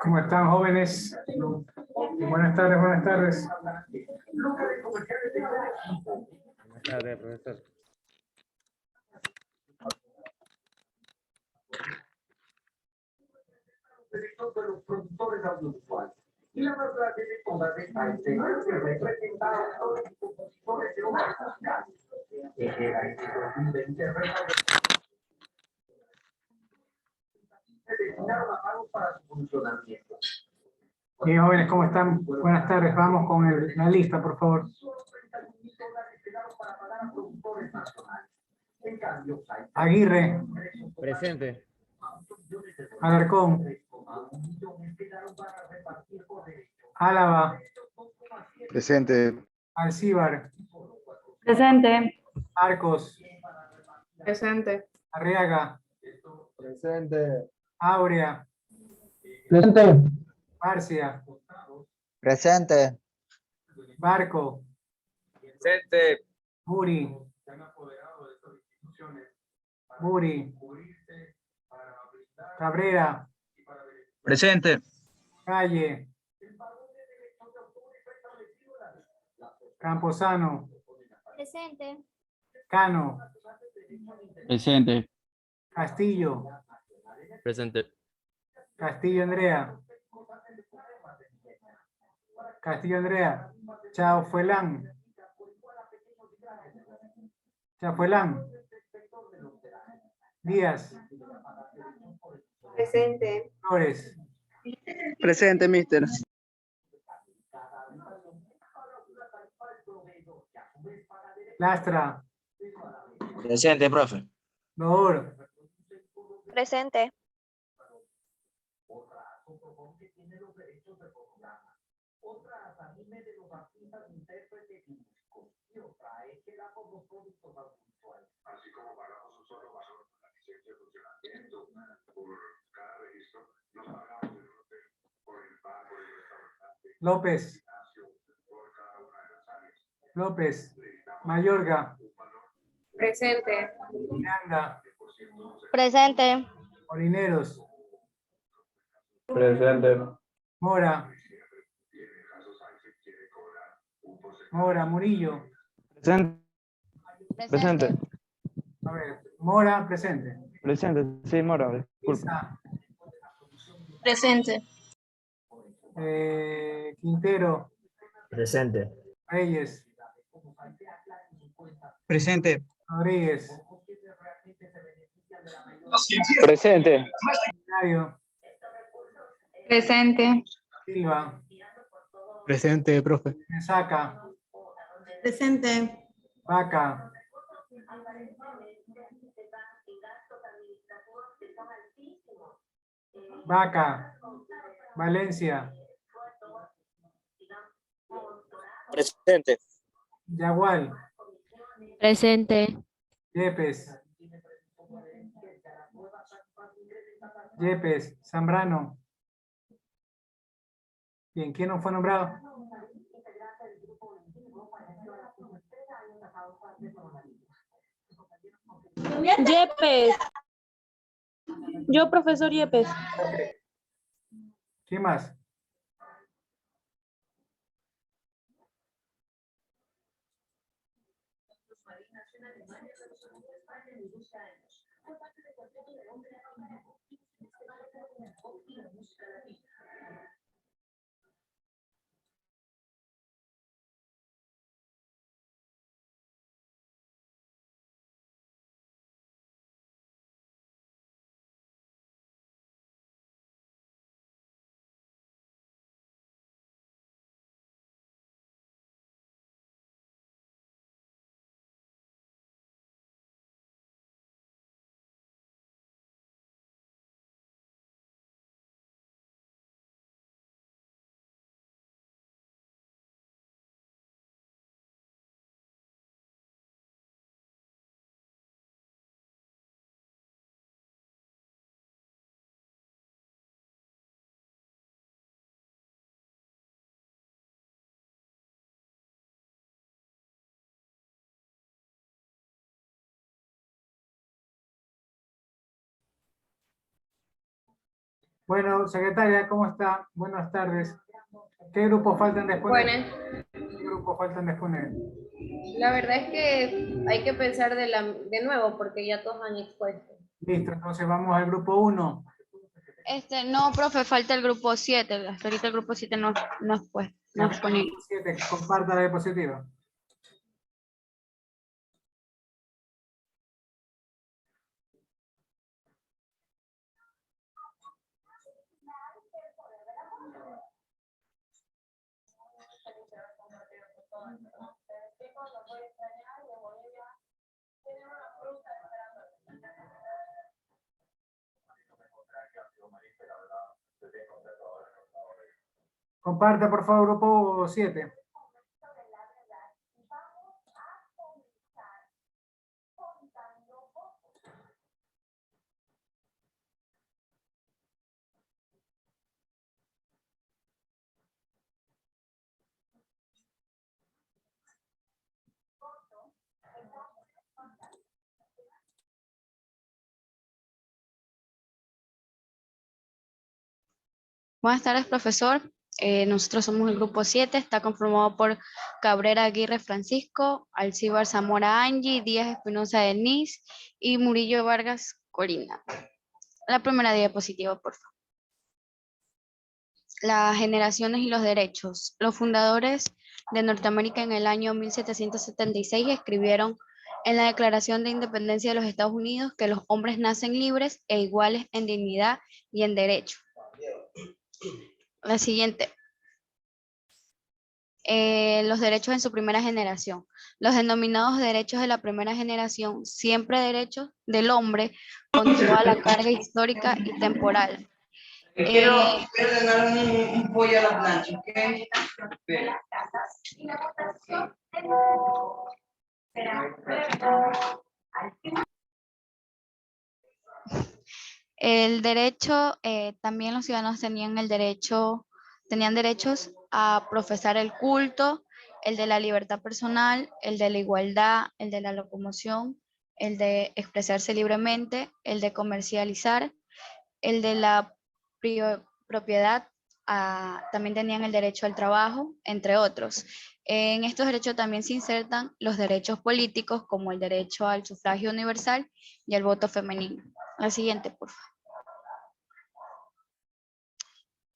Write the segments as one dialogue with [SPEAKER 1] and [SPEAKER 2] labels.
[SPEAKER 1] ¿Cómo están, jóvenes? Buenas tardes, buenas tardes.
[SPEAKER 2] Buenas tardes, profesor.
[SPEAKER 1] De los productores audiovisuales. Y la más grande de todas esta escena que representaba a los compositores de obras sociales. Que era este 2020 se destinaron a pagos para su funcionamiento. Bien, jóvenes, ¿cómo están? Buenas tardes. Vamos con la lista, por favor. Aguirre.
[SPEAKER 2] Presente.
[SPEAKER 1] Alarcón. Álava.
[SPEAKER 3] Presente.
[SPEAKER 1] Alcíbar.
[SPEAKER 4] Presente.
[SPEAKER 1] Arcos.
[SPEAKER 4] Presente.
[SPEAKER 1] Arriaga.
[SPEAKER 3] Presente.
[SPEAKER 1] Áurea.
[SPEAKER 4] Presente.
[SPEAKER 1] Marcia.
[SPEAKER 3] Presente.
[SPEAKER 1] Barco.
[SPEAKER 2] Presente.
[SPEAKER 1] Muri. Muri. Cabrera.
[SPEAKER 5] Presente.
[SPEAKER 1] Calle. Camposano.
[SPEAKER 6] Presente.
[SPEAKER 1] Cano.
[SPEAKER 5] Presente.
[SPEAKER 1] Castillo.
[SPEAKER 5] Presente.
[SPEAKER 1] Castillo Andrea. Castillo Andrea. Chaufuelán. Chaufuelán. Díaz.
[SPEAKER 4] Presente.
[SPEAKER 1] Flores.
[SPEAKER 3] Presente, mister.
[SPEAKER 1] Lastra.
[SPEAKER 5] Presente, profe.
[SPEAKER 1] Loor.
[SPEAKER 6] Presente.
[SPEAKER 1] López. López. Mayorga.
[SPEAKER 4] Presente.
[SPEAKER 1] Miranda.
[SPEAKER 6] Presente.
[SPEAKER 1] Molineros.
[SPEAKER 3] Presente.
[SPEAKER 1] Mora. Mora. Murillo.
[SPEAKER 3] Presente.
[SPEAKER 6] Presente.
[SPEAKER 1] A ver. Mora, presente.
[SPEAKER 3] Presente. Sí, Mora. Disculpa.
[SPEAKER 1] Isa.
[SPEAKER 6] Presente.
[SPEAKER 1] Quintero.
[SPEAKER 2] Presente.
[SPEAKER 1] Reyes.
[SPEAKER 5] Presente.
[SPEAKER 1] Rodríguez.
[SPEAKER 3] Presente.
[SPEAKER 1] Mario.
[SPEAKER 4] Presente.
[SPEAKER 1] Silva.
[SPEAKER 3] Presente, profe.
[SPEAKER 1] Mesaca.
[SPEAKER 4] Presente.
[SPEAKER 1] Vaca. Vaca. Valencia.
[SPEAKER 5] Presente.
[SPEAKER 1] Yagual.
[SPEAKER 6] Presente.
[SPEAKER 1] Yepes. Yepes. Zambrano. Bien, ¿quién no fue nombrado?
[SPEAKER 7] Yepes. Yo, profesor Yepes.
[SPEAKER 1] ¿Quién más? Bueno, secretaria, ¿cómo está? Buenas tardes. ¿Qué grupos faltan de exponer?
[SPEAKER 4] Bueno,
[SPEAKER 1] ¿Qué grupos faltan de exponer?
[SPEAKER 4] la verdad es que hay que pensar de nuevo porque ya todos han expuesto.
[SPEAKER 1] Listo, entonces vamos al grupo 1.
[SPEAKER 6] No, profe, falta el grupo 7. Hasta ahorita el grupo 7 no es pues, no es disponible.
[SPEAKER 1] 7, comparta la diapositiva. Comparta, por favor, grupo 7.
[SPEAKER 6] Buenas tardes, profesor. Nosotros somos el grupo 7, está conformado por Cabrera Aguirre Francisco, Alcibar Zamora Angie, Díaz Espinosa Denise y Murillo Vargas Corina. La primera diapositiva, por favor. Las generaciones y los derechos. Los fundadores de Norteamérica en el año 1776 escribieron en la Declaración de Independencia de los Estados Unidos que los hombres nacen libres e iguales en dignidad y en derecho. La siguiente. Los derechos en su primera generación. Los denominados derechos de la primera generación, siempre derechos del hombre con toda la carga histórica y temporal.
[SPEAKER 8] Quiero ganar un pollo a la plancha, ¿ok?
[SPEAKER 6] El derecho, también los ciudadanos tenían tenían derechos a profesar el culto, el de la libertad personal, el de la igualdad, el de la locomoción, el de expresarse libremente, el de comercializar, el de la propiedad, también tenían el derecho al trabajo, entre otros. En estos derechos también se insertan los derechos políticos, como el derecho al sufragio universal y al voto femenino. La siguiente, por favor.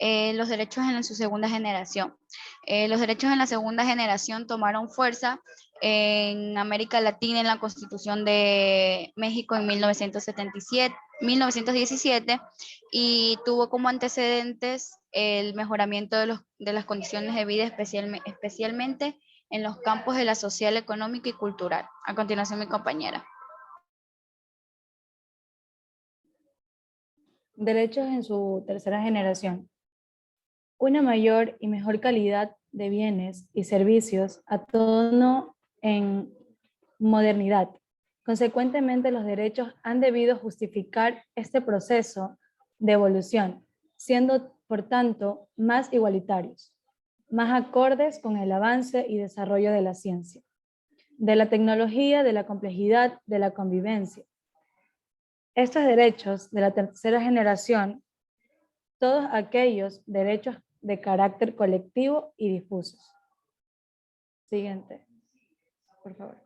[SPEAKER 6] Los derechos en su segunda generación. Los derechos en la segunda generación tomaron fuerza en América Latina en la Constitución de México en 1917 y tuvo como antecedentes el mejoramiento de las condiciones de vida, especialmente en los campos de la social, económica y cultural. A continuación, mi compañera.
[SPEAKER 7] Derechos en su tercera generación. Una mayor y mejor calidad de bienes y servicios a tono en modernidad. Consecuentemente, los derechos han debido justificar este proceso de evolución, siendo, por tanto, más igualitarios, más acordes con el avance y desarrollo de la ciencia, de la tecnología, de la complejidad, de la convivencia. Estos derechos de la tercera generación, todos aquellos derechos de carácter colectivo y difusos. Siguiente, por favor.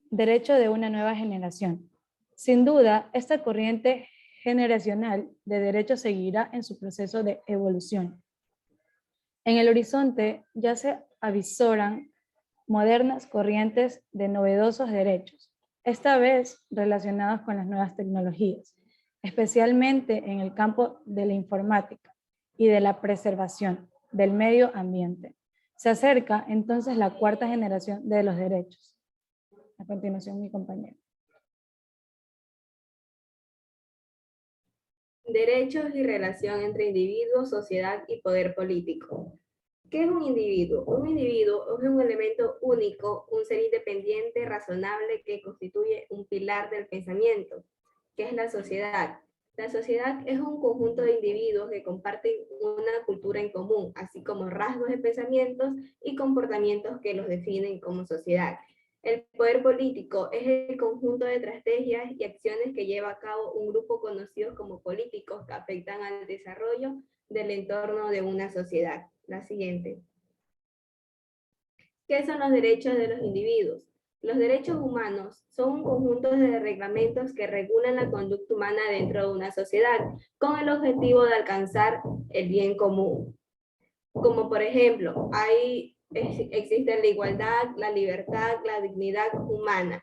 [SPEAKER 7] Derecho de una nueva generación. Sin duda, esta corriente generacional de derechos seguirá en su proceso de evolución. En el horizonte ya se avisoran modernas corrientes de novedosos derechos, esta vez relacionados con las nuevas tecnologías, especialmente en el campo de la informática y de la preservación del medio ambiente. Se acerca entonces la cuarta generación de los derechos. A continuación, mi compañero.
[SPEAKER 9] Derechos y relación entre individuo, sociedad y poder político. ¿Qué es un individuo? Un individuo es un elemento único, un ser independiente, razonable, que constituye un pilar del pensamiento. ¿Qué es la sociedad? La sociedad es un conjunto de individuos que comparten una cultura en común, así como rasgos de pensamientos y comportamientos que los definen como sociedad. El poder político es el conjunto de estrategias y acciones que lleva a cabo un grupo conocidos como políticos que afectan al desarrollo del entorno de una sociedad. La siguiente. ¿Qué son los derechos de los individuos? Los derechos humanos son un conjunto de reglamentos que regulan la conducta humana dentro de una sociedad con el objetivo de alcanzar el bien común. Como por ejemplo, existe la igualdad, la libertad, la dignidad humana.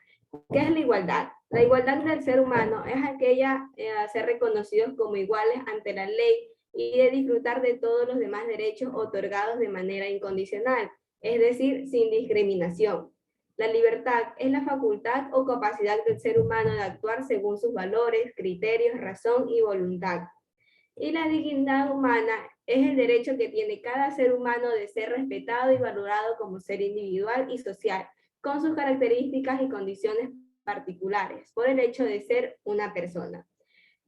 [SPEAKER 9] ¿Qué es la igualdad? La igualdad del ser humano es aquella a ser reconocidos como iguales ante la ley y de disfrutar de todos los demás derechos otorgados de manera incondicional, es decir, sin discriminación. La libertad es la facultad o capacidad del ser humano de actuar según sus valores, criterios, razón y voluntad. Y la dignidad humana es el derecho que tiene cada ser humano de ser respetado y valorado como ser individual y social, con sus características y condiciones particulares, por el hecho de ser una persona.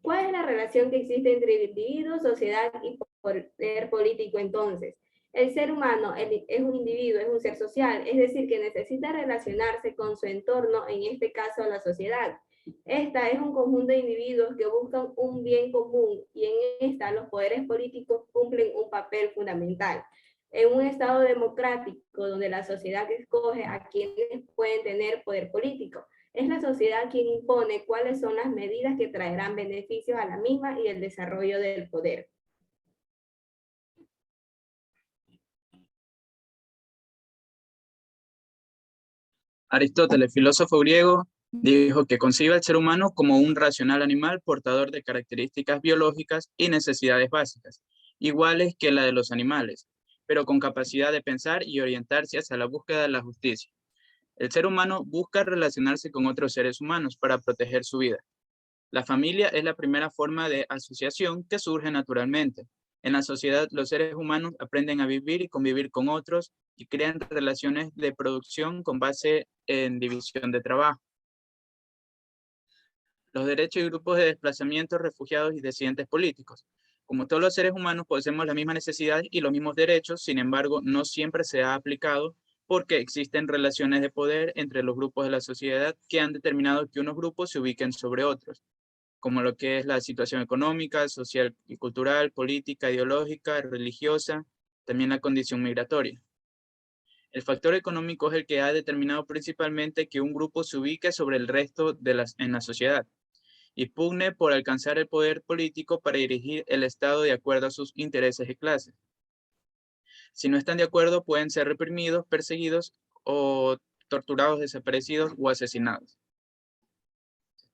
[SPEAKER 9] ¿Cuál es la relación que existe entre individuo, sociedad y poder político entonces? El ser humano es un individuo, es un ser social, es decir, que necesita relacionarse con su entorno, en este caso la sociedad. Esta es un conjunto de individuos que buscan un bien común y en esta los poderes políticos cumplen un papel fundamental. En un estado democrático donde la sociedad escoge a quienes pueden tener poder político, es la sociedad quien impone cuáles son las medidas que traerán beneficios a la misma y el desarrollo del poder.
[SPEAKER 5] Aristóteles, filósofo griego, dijo que concibe al ser humano como un racional animal portador de características biológicas y necesidades básicas, iguales que la de los animales, pero con capacidad de pensar y orientarse hacia la búsqueda de la justicia. El ser humano busca relacionarse con otros seres humanos para proteger su vida. La familia es la primera forma de asociación que surge naturalmente. En la sociedad, los seres humanos aprenden a vivir y convivir con otros y crean relaciones de producción con base en división de trabajo. Los derechos y grupos de desplazamientos, refugiados y disidentes políticos. Como todos los seres humanos poseemos las mismas necesidades y los mismos derechos, sin embargo, no siempre se ha aplicado porque existen relaciones de poder entre los grupos de la sociedad que han determinado que unos grupos se ubiquen sobre otros, como lo que es la situación económica, social y cultural, política, ideológica, religiosa, también la condición migratoria. El factor económico es el que ha determinado principalmente que un grupo se ubique sobre el resto en la sociedad y pugne por alcanzar el poder político para dirigir el Estado de acuerdo a sus intereses y clases. Si no están de acuerdo, pueden ser reprimidos, perseguidos o torturados, desaparecidos o asesinados.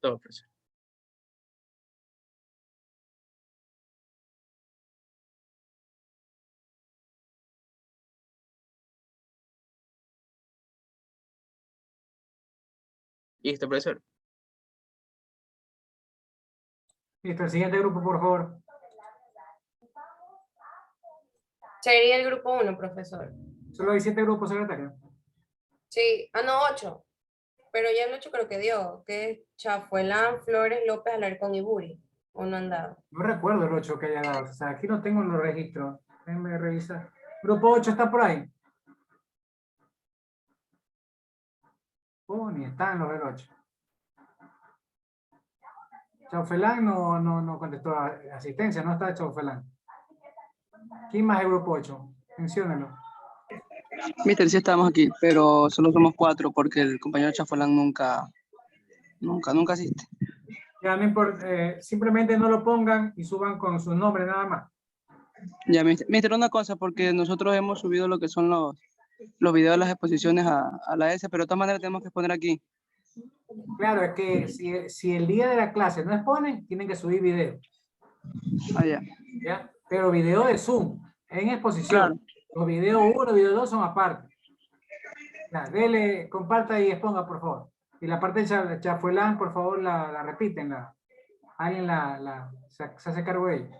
[SPEAKER 5] Todo, profesor. Listo, profesor.
[SPEAKER 1] Listo, el siguiente grupo, por favor.
[SPEAKER 4] Sería el grupo 1, profesor.
[SPEAKER 1] Solo hay 7 grupos, secretario.
[SPEAKER 4] Sí, no, 8. Pero ya el 8 creo que dio, que es Chafuelán, Flores, López, Alarcón y Buri. ¿O no han dado?
[SPEAKER 1] No recuerdo el 8 que haya dado. O sea, aquí no tengo los registros. Déjenme revisar. Grupo 8 está por ahí. Oh, ni está en los del 8. Chaufelán no contestó asistencia, no está Chaufelán. ¿Quién más es grupo 8? Menciónenlo.
[SPEAKER 3] Mister, sí estamos aquí, pero solo somos 4 porque el compañero Chafolán nunca asiste.
[SPEAKER 1] Ya no importa, simplemente no lo pongan y suban con su nombre nada más.
[SPEAKER 3] Ya, mister, una cosa, porque nosotros hemos subido lo que son los videos de las exposiciones a la S, pero de todas maneras tenemos que poner aquí.
[SPEAKER 1] Claro, es que si el día de la clase no exponen, tienen que subir video.
[SPEAKER 3] Ah, ya.
[SPEAKER 1] ¿Ya? Pero video de Zoom, en exposición.
[SPEAKER 3] Claro.
[SPEAKER 1] Los video 1 y video 2 son aparte. Ya, dele, comparta y exponga, por favor. Y la parte de Chafuelán, por favor, la repiten. Alguien se hace cargo de ella.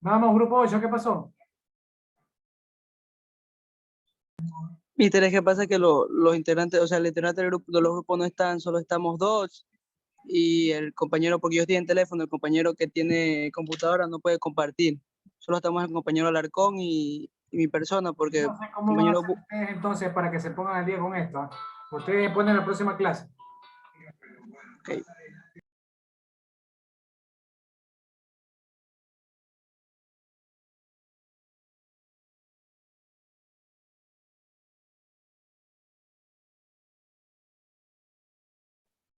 [SPEAKER 1] Vamos, grupo 8, ¿qué pasó?
[SPEAKER 3] Mister, es que pasa que los integrantes, o sea, el integrante del grupo, de los grupos no están, solo estamos dos. Y el compañero, porque ellos tienen teléfono, el compañero que tiene computadora no puede compartir. Solo estamos el compañero Alarcón y mi persona, porque
[SPEAKER 1] No sé
[SPEAKER 3] el
[SPEAKER 1] cómo van a
[SPEAKER 3] compañero...
[SPEAKER 1] hacer ustedes entonces para que se pongan al día con esto. ¿Ah? Ustedes ponen la próxima clase.
[SPEAKER 3] Ok.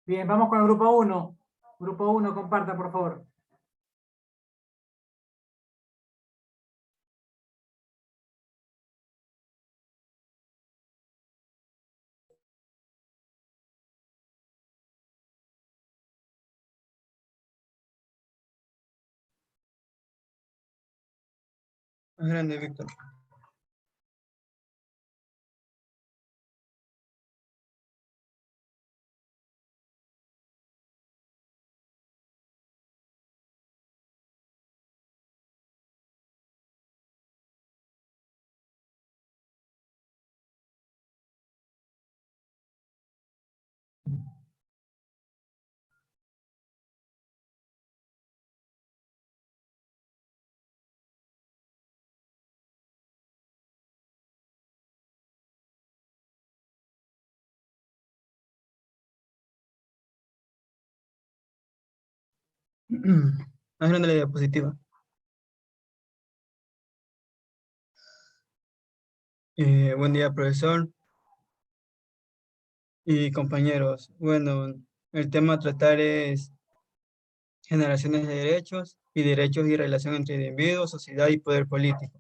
[SPEAKER 1] Bien, vamos con el grupo 1. Grupo 1, comparta, por favor.
[SPEAKER 10] Más grande, Víctor. Más grande la diapositiva. Buen día, profesor y compañeros. Bueno, el tema a tratar es generaciones de derechos y relación entre individuos, sociedad y poder político.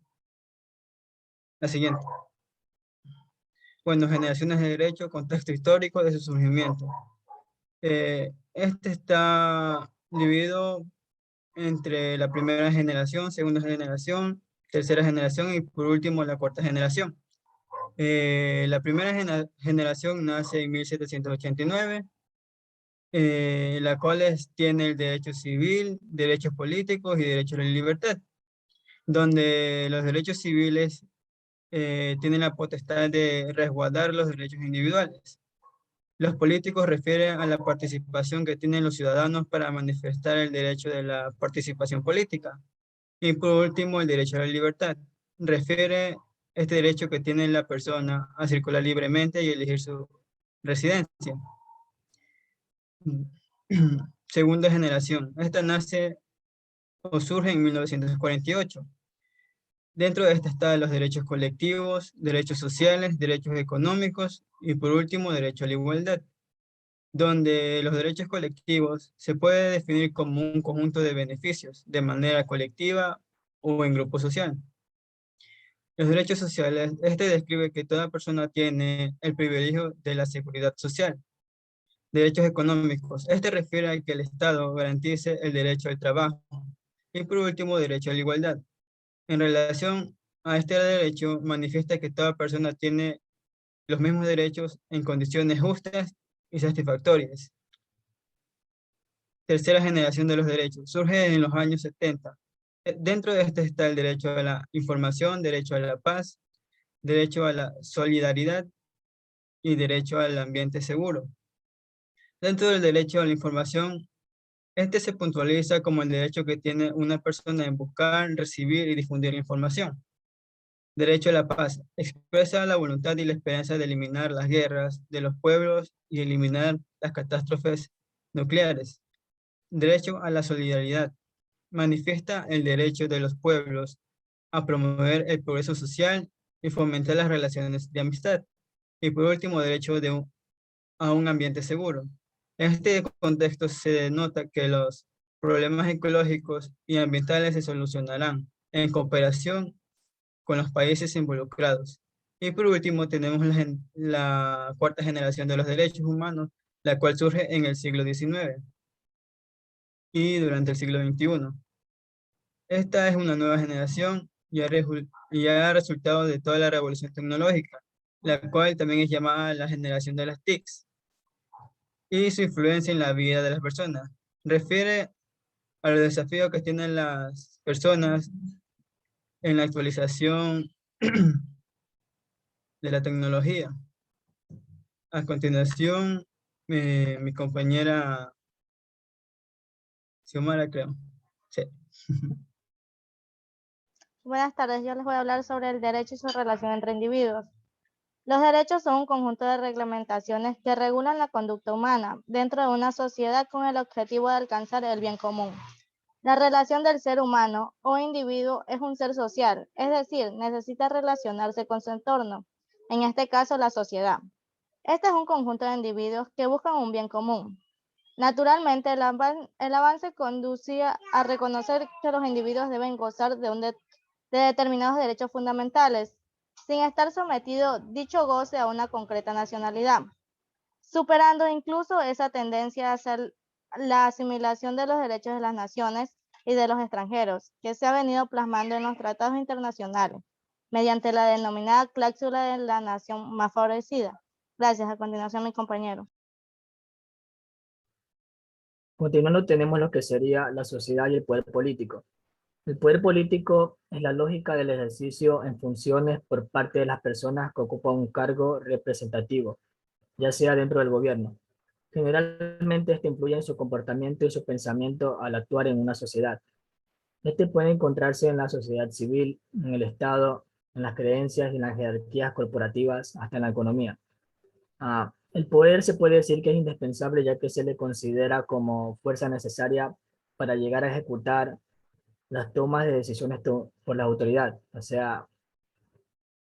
[SPEAKER 10] La siguiente. Bueno, generaciones de derechos, contexto histórico de su surgimiento. Este está dividido entre la primera generación, segunda generación, tercera generación y por último la cuarta generación. La primera generación nace en 1789, la cual tiene el derecho civil, derechos políticos y derechos de libertad, donde los derechos civiles tienen la potestad de resguardar los derechos individuales. Los políticos refieren a la participación que tienen los ciudadanos para manifestar el derecho de la participación política. Y por último, el derecho a la libertad. Refiere este derecho que tiene la persona a circular libremente y elegir su residencia. Segunda generación. Esta nace o surge en 1948. Dentro de esta están los derechos colectivos, derechos sociales, derechos económicos y por último, derecho a la igualdad, donde los derechos colectivos se puede definir como un conjunto de beneficios de manera colectiva o en grupo social. Los derechos sociales, este describe que toda persona tiene el privilegio de la seguridad social. Derechos económicos, este refiere a que el Estado garantice el derecho al trabajo. Y por último, derecho a la igualdad. En relación a este derecho, manifiesta que toda persona tiene los mismos derechos en condiciones justas y satisfactorias. Tercera generación de los derechos, surge en los años 70. Dentro de este está el derecho a la información, derecho a la paz, derecho a la solidaridad y derecho al ambiente seguro. Dentro del derecho a la información, este se puntualiza como el derecho que tiene una persona en buscar, recibir y difundir información. Derecho a la paz, expresa la voluntad y la esperanza de eliminar las guerras de los pueblos y eliminar las catástrofes nucleares. Derecho a la solidaridad, manifiesta el derecho de los pueblos a promover el progreso social y fomentar las relaciones de amistad. Y por último, derecho a un ambiente seguro. En este contexto se denota que los problemas ecológicos y ambientales se solucionarán en cooperación con los países involucrados. Y por último, tenemos la cuarta generación de los derechos humanos, la cual surge en el siglo XIX y durante el siglo XXI. Esta es una nueva generación y ha resultado de toda la revolución tecnológica, la cual también es llamada la generación de las TICs, y su influencia en la vida de las personas. Refiere a los desafíos que tienen las personas en la actualización de la tecnología. A continuación, mi compañera Xiomara, creo. Sí.
[SPEAKER 11] Buenas tardes, yo les voy a hablar sobre el derecho y su relación entre individuos. Los derechos son un conjunto de reglamentaciones que regulan la conducta humana dentro de una sociedad con el objetivo de alcanzar el bien común. La relación del ser humano o individuo es un ser social, es decir, necesita relacionarse con su entorno, en este caso la sociedad. Este es un conjunto de individuos que buscan un bien común. Naturalmente, el avance conducía a reconocer que los individuos deben gozar de determinados derechos fundamentales, sin estar sometido dicho goce a una concreta nacionalidad, superando incluso esa tendencia hacia la asimilación de los derechos de las naciones y de los extranjeros, que se ha venido plasmando en los tratados internacionales, mediante la denominada cláusula de la nación más favorecida. Gracias. A continuación, mi compañero.
[SPEAKER 2] Continuando tenemos lo que sería la sociedad y el poder político. El poder político es la lógica del ejercicio en funciones por parte de las personas que ocupan un cargo representativo, ya sea dentro del gobierno. Generalmente este influye en su comportamiento y su pensamiento al actuar en una sociedad. Este puede encontrarse en la sociedad civil, en el Estado, en las creencias y en las jerarquías corporativas, hasta en la economía. El poder se puede decir que es indispensable ya que se le considera como fuerza necesaria para llegar a ejecutar las tomas de decisiones por la autoridad. O sea,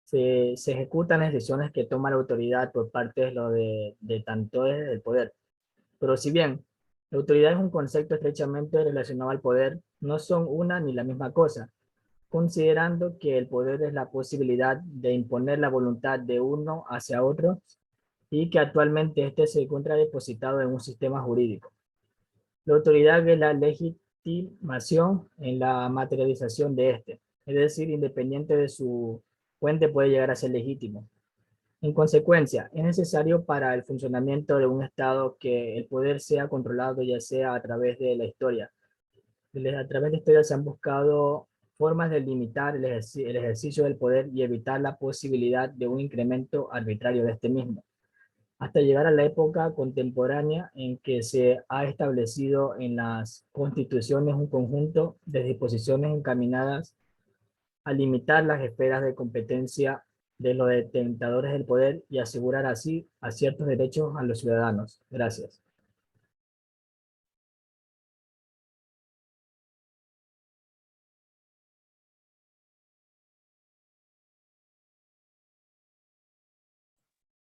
[SPEAKER 2] se ejecutan las decisiones que toma la autoridad por parte de tanto del poder. Pero si bien la autoridad es un concepto estrechamente relacionado al poder, no son una ni la misma cosa, considerando que el poder es la posibilidad de imponer la voluntad de uno hacia otro y que actualmente este se encuentra depositado en un sistema jurídico. La autoridad es la legitimación en la materialización de este, es decir, independiente de su fuente puede llegar a ser legítimo. En consecuencia, es necesario para el funcionamiento de un Estado que el poder sea controlado ya sea a través de la historia. A través de la historia se han buscado formas de limitar el ejercicio del poder y evitar la posibilidad de un incremento arbitrario de este mismo, hasta llegar a la época contemporánea en que se ha establecido en las constituciones un conjunto de disposiciones encaminadas a limitar las esferas de competencia de los detentadores del poder y asegurar así a ciertos derechos a los ciudadanos. Gracias.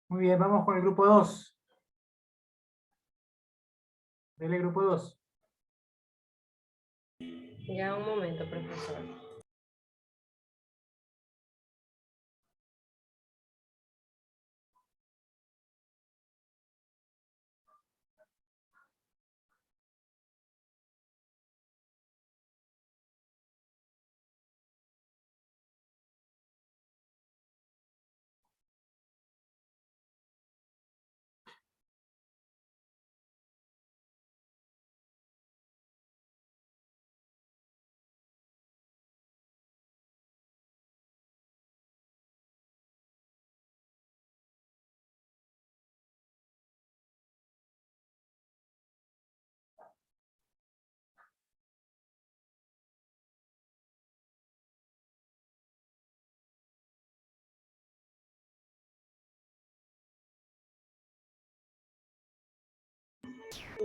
[SPEAKER 1] Muy bien, vamos con el grupo 2. Dele, grupo 2.
[SPEAKER 4] Ya un momento, profesor.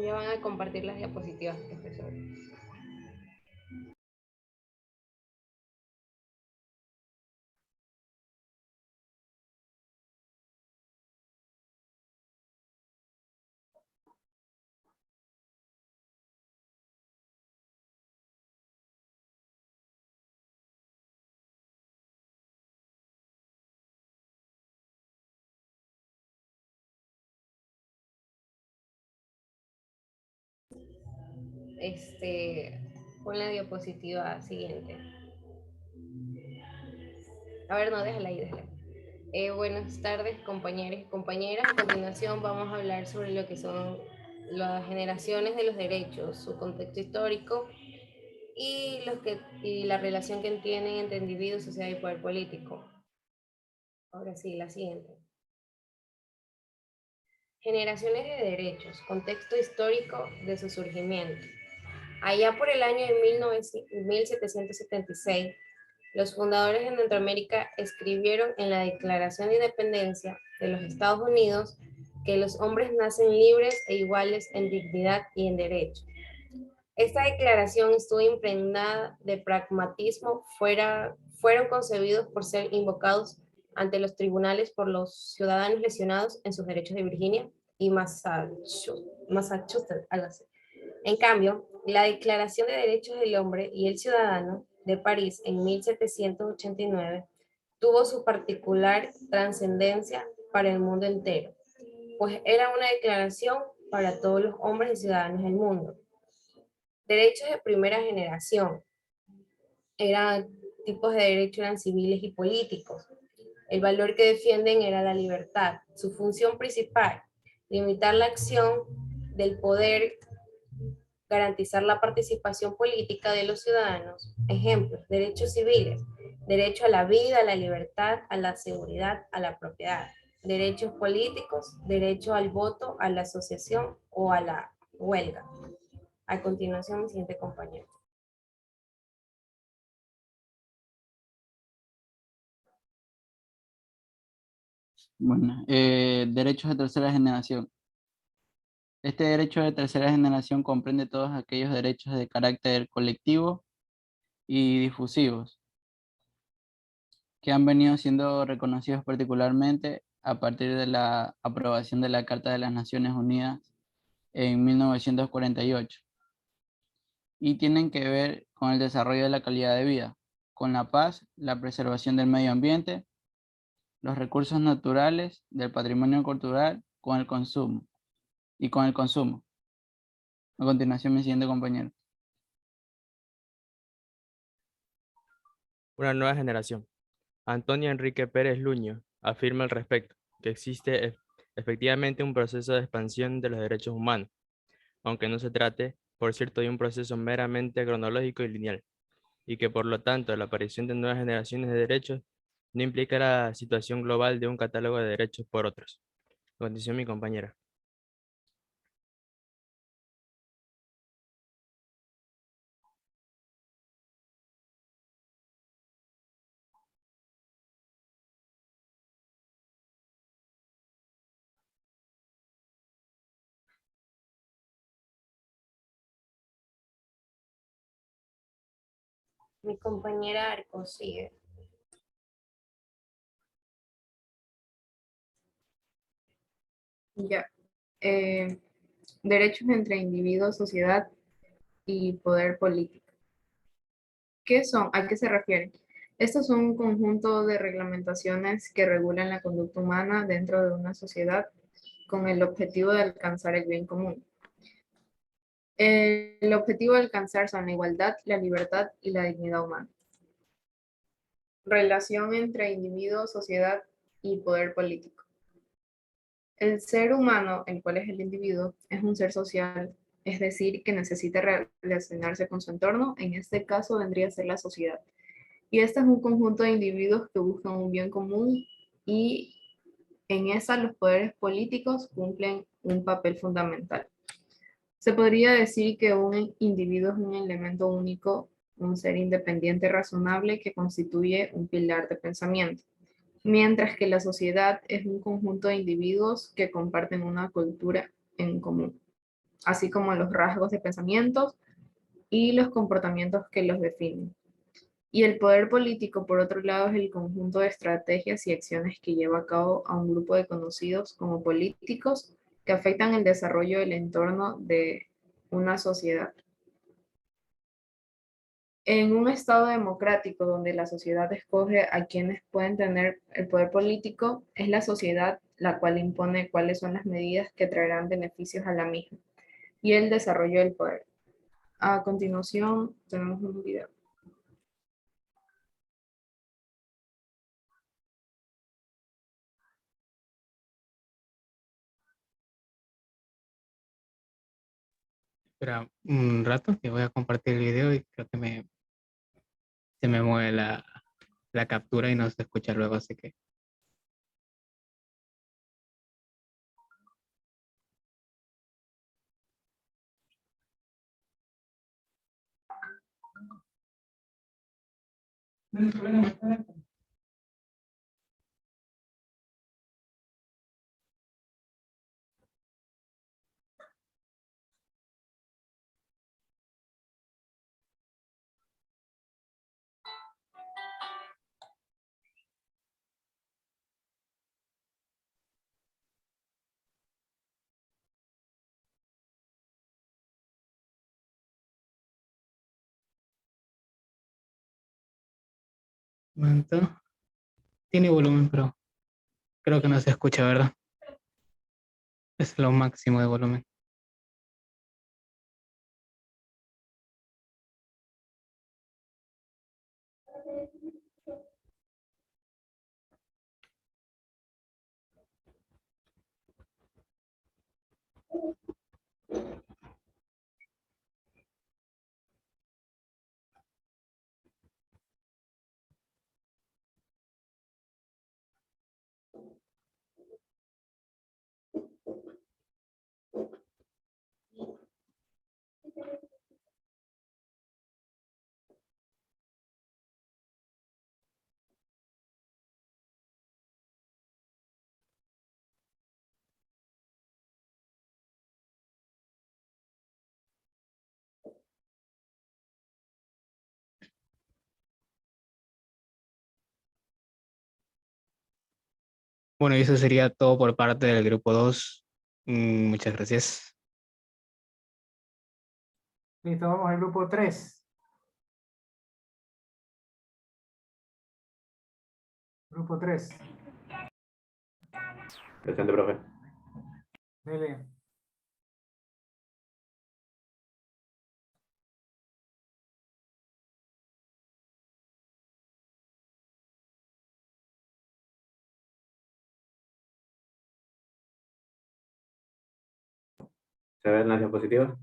[SPEAKER 4] Ya van a compartir las diapositivas, profesor. Pon la diapositiva siguiente. A ver, no, déjala ahí, déjala. Buenas tardes, compañeros y compañeras. A continuación vamos a hablar sobre lo que son las generaciones de los derechos, su contexto histórico y la relación que tienen entre individuos, sociedad y poder político. Ahora sí, la siguiente. Generaciones de derechos, contexto histórico de su surgimiento. Allá por el año de 1776, los fundadores de Norteamérica escribieron en la Declaración de Independencia de los Estados Unidos que los hombres nacen libres e iguales en dignidad y en derecho. Esta declaración estuvo impregnada de pragmatismo, fueron concebidos por ser invocados ante los tribunales por los ciudadanos lesionados en sus derechos de Virginia y Massachusetts, algo así. En cambio, la Declaración de Derechos del Hombre y el Ciudadano de París en 1789 tuvo su particular trascendencia para el mundo entero, pues era una declaración para todos los hombres y ciudadanos del mundo. Derechos de primera generación. Tipos de derechos eran civiles y políticos. El valor que defienden era la libertad. Su función principal, limitar la acción del poder, garantizar la participación política de los ciudadanos. Ejemplos, derechos civiles, derecho a la vida, a la libertad, a la seguridad, a la propiedad. Derechos políticos, derecho al voto, a la asociación o a la huelga. A continuación, mi siguiente compañero.
[SPEAKER 12] Bueno, derechos de tercera generación. Este derecho de tercera generación comprende todos aquellos derechos de carácter colectivo y difusivos que han venido siendo reconocidos particularmente a partir de la aprobación de la Carta de las Naciones Unidas en 1948 y tienen que ver con el desarrollo de la calidad de vida, con la paz, la preservación del medio ambiente, los recursos naturales, del patrimonio cultural, con el consumo y con el consumo. A continuación, mi siguiente compañero.
[SPEAKER 13] Una nueva generación. Antonio Enrique Pérez Luño afirma al respecto que existe efectivamente un proceso de expansión de los derechos humanos, aunque no se trate, por cierto, de un proceso meramente cronológico y lineal, y que por lo tanto la aparición de nuevas generaciones de derechos no implica la situación global de un catálogo de derechos por otros. A continuación, mi compañera.
[SPEAKER 4] Mi compañera Arco sigue.
[SPEAKER 14] Ya. Derechos entre individuo, sociedad y poder político. ¿Qué son? ¿A qué se refieren? Estos son un conjunto de reglamentaciones que regulan la conducta humana dentro de una sociedad con el objetivo de alcanzar el bien común. El objetivo de alcanzar son la igualdad, la libertad y la dignidad humana. Relación entre individuo, sociedad y poder político. El ser humano, el cual es el individuo, es un ser social, es decir, que necesita relacionarse con su entorno, en este caso vendría a ser la sociedad. Y este es un conjunto de individuos que buscan un bien común y en esa los poderes políticos cumplen un papel fundamental. Se podría decir que un individuo es un elemento único, un ser independiente razonable que constituye un pilar de pensamiento, mientras que la sociedad es un conjunto de individuos que comparten una cultura en común, así como los rasgos de pensamientos y los comportamientos que los definen. Y el poder político, por otro lado, es el conjunto de estrategias y acciones que lleva a cabo a un grupo de conocidos como políticos que afectan el desarrollo del entorno de una sociedad. En un estado democrático donde la sociedad escoge a quienes pueden tener el poder político, es la sociedad la cual impone cuáles son las medidas que traerán beneficios a la misma y el desarrollo del poder. A continuación, tenemos un video.
[SPEAKER 15] Espera un rato que voy a compartir el video y creo que se me mueve la captura y no se escucha luego, así que... Un momento. Tiene volumen, pero creo que no se escucha, ¿verdad? Es lo máximo de volumen. Bueno, y eso sería todo por parte del grupo 2. Muchas gracias.
[SPEAKER 1] Listo, vamos al grupo 3. Grupo 3.
[SPEAKER 16] Presente, profe.
[SPEAKER 1] Dele.
[SPEAKER 16] ¿Se ven las diapositivas?